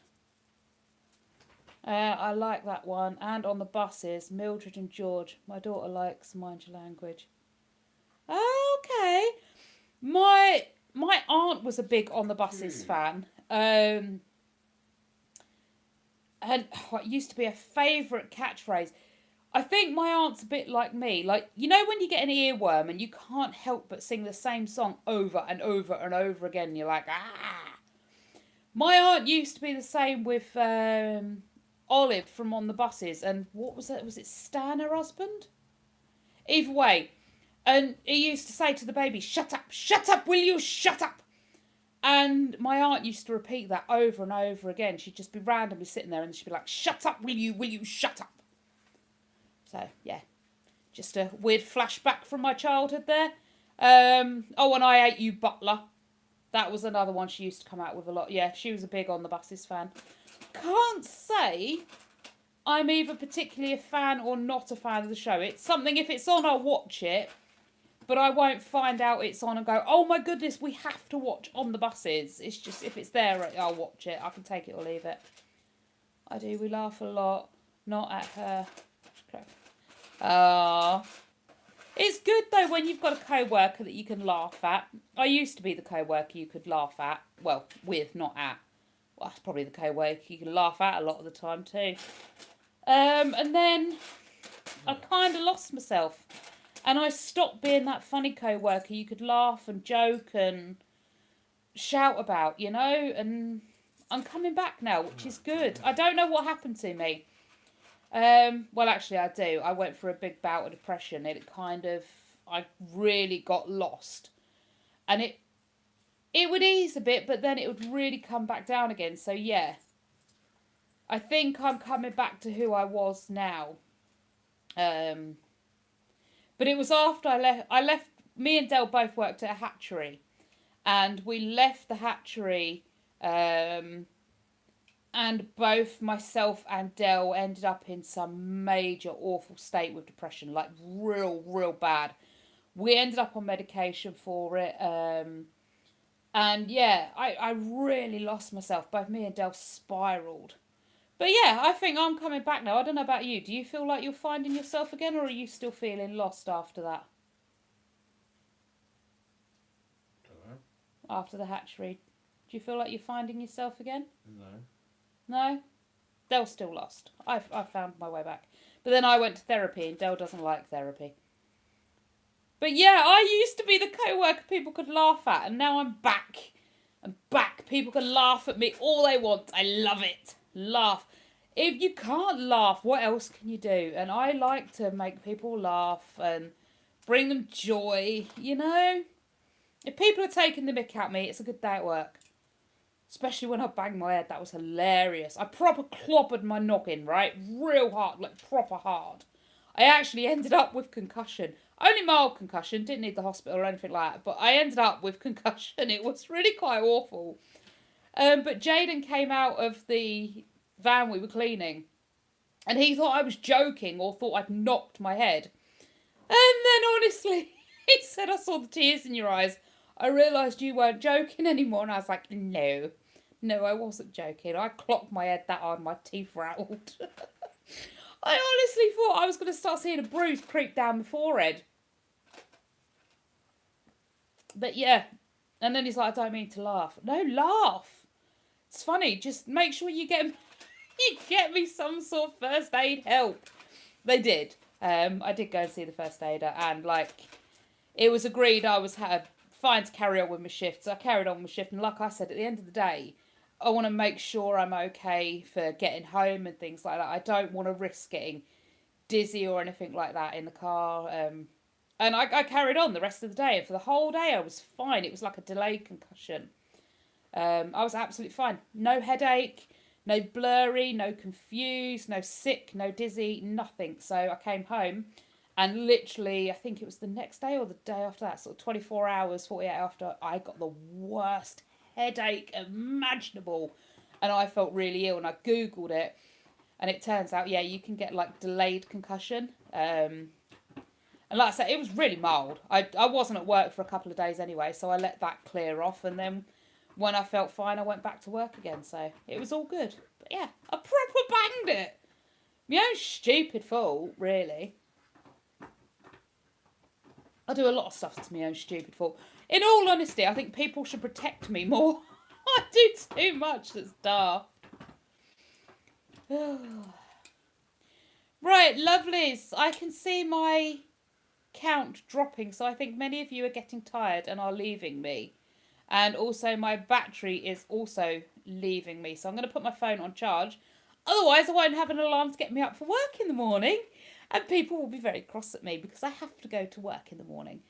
I like that one. And on the buses, Mildred and George. My daughter likes Mind Your Language. Okay. My aunt was a big on the buses fan. And it used to be a favourite catchphrase. I think my aunt's a bit like me. Like, you know when you get an earworm and you can't help but sing the same song over and over and over again, and you're like, ah. My aunt used to be the same with Olive from On the Buses, and what was it? Was it Stan, her husband? Either way. And he used to say to the baby, shut up, will you shut up? And my aunt used to repeat that over and over again. She'd just be randomly sitting there and she'd be like, shut up, will you shut up? So, yeah, just a weird flashback from my childhood there. Oh, and I Ate You, Butler. That was another one she used to come out with a lot. Yeah, she was a big On the Buses fan. Can't say I'm either particularly a fan or not a fan of the show. It's something, if it's on, I'll watch it. But I won't find out it's on and go, oh my goodness, we have to watch On the Buses. It's just, if it's there, I'll watch it. I can take it or leave it. I do. We laugh a lot. Not at her. It's good though when you've got a co-worker that you can laugh at. I used to be the co-worker you could laugh at. Well, with, not at. Well, that's probably the co-worker you can laugh at a lot of the time too. And then I kind of lost myself. And I stopped being that funny co-worker you could laugh and joke and shout about, you know? And I'm coming back now, which is good. I don't know what happened to me. Well, actually, I do. I went through a big bout of depression. I really got lost. And it would ease a bit, but then it would really come back down again. So, yeah. I think I'm coming back to who I was now. But it was after I left, me and Del both worked at a hatchery. And we left the hatchery, and both myself and Del ended up in some major awful state with depression, like real bad. We ended up on medication for it. And yeah, I really lost myself. Both me and Del spiraled. But yeah, I think I'm coming back now. I don't know about you. Do you feel like you're finding yourself again, or are you still feeling lost after that? Don't know. After the hatchery. Do you feel like you're finding yourself again? No. No? Del's still lost. I found my way back. But then I went to therapy and Del doesn't like therapy. But yeah, I used to be the co-worker people could laugh at, and now I'm back. I'm back. People can laugh at me all they want. I love it. Laugh. If you can't laugh, what else can you do? And I like to make people laugh and bring them joy, you know? If people are taking the mick at me, it's a good day at work. Especially when I banged my head. That was hilarious. I proper clobbered my noggin, right? Real hard, like proper hard. I actually ended up with concussion. Only mild concussion. Didn't need the hospital or anything like that. But I ended up with concussion. It was really quite awful. But Jaden came out of the van we were cleaning. And he thought I was joking or thought I'd knocked my head. And then honestly, he said, I saw the tears in your eyes. I realised you weren't joking anymore. And I was like, no, I wasn't joking. I clocked my head that hard, my teeth rattled. I honestly thought I was going to start seeing a bruise creep down my forehead. But yeah. And then he's like, I don't mean to laugh. No, laugh. It's funny. Just make sure you get me some sort of first aid help. They did. I did go and see the first aider, and it was agreed I was fine to carry on with my shift. So I carried on with my shift, and like I said, at the end of the day, I want to make sure I'm okay for getting home and things like that. I don't want to risk getting dizzy or anything like that in the car. And I carried on the rest of the day, and for the whole day I was fine. It was like a delayed concussion. I was absolutely fine. No headache, no blurry, no confused, no sick, no dizzy, nothing. So I came home, and literally, I think it was the next day or the day after that, sort of 24 hours, 48 after, I got the worst headache imaginable. and I felt really ill, and I Googled it, and it turns out, yeah, you can get like delayed concussion. And like I said, it was really mild. I wasn't at work for a couple of days anyway, so I let that clear off, and then when I felt fine, I went back to work again, so it was all good. But yeah, I proper banged it. My own stupid fault, really. I do a lot of stuff that's my own stupid fault. In all honesty, I think people should protect me more. I do too much that's daft. Right, lovelies. I can see my count dropping, so I think many of you are getting tired and are leaving me. And also my battery is also leaving me, so I'm going to put my phone on charge. Otherwise, I won't have an alarm to get me up for work in the morning. And people will be very cross at me because I have to go to work in the morning.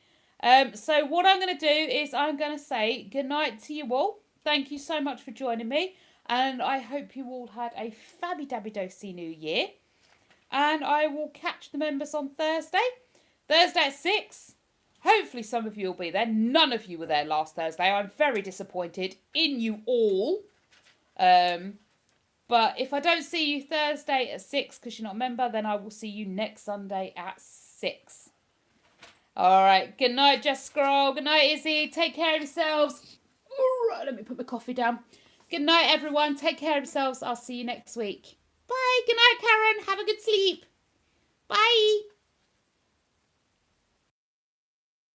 So what I'm going to do is I'm going to say goodnight to you all. Thank you so much for joining me. And I hope you all had a fabby-dabby-dosey New Year. And I will catch the members on Thursday. Thursday at 6. Hopefully some of you will be there. None of you were there last Thursday. I'm very disappointed in you all. But if I don't see you Thursday at 6 because you're not a member, then I will see you next Sunday at 6. All right. Good night, Jess Scroll. Good night, Izzy. Take care of yourselves. All right. Let me put my coffee down. Good night, everyone. Take care of yourselves. I'll see you next week. Bye. Good night, Karen. Have a good sleep. Bye.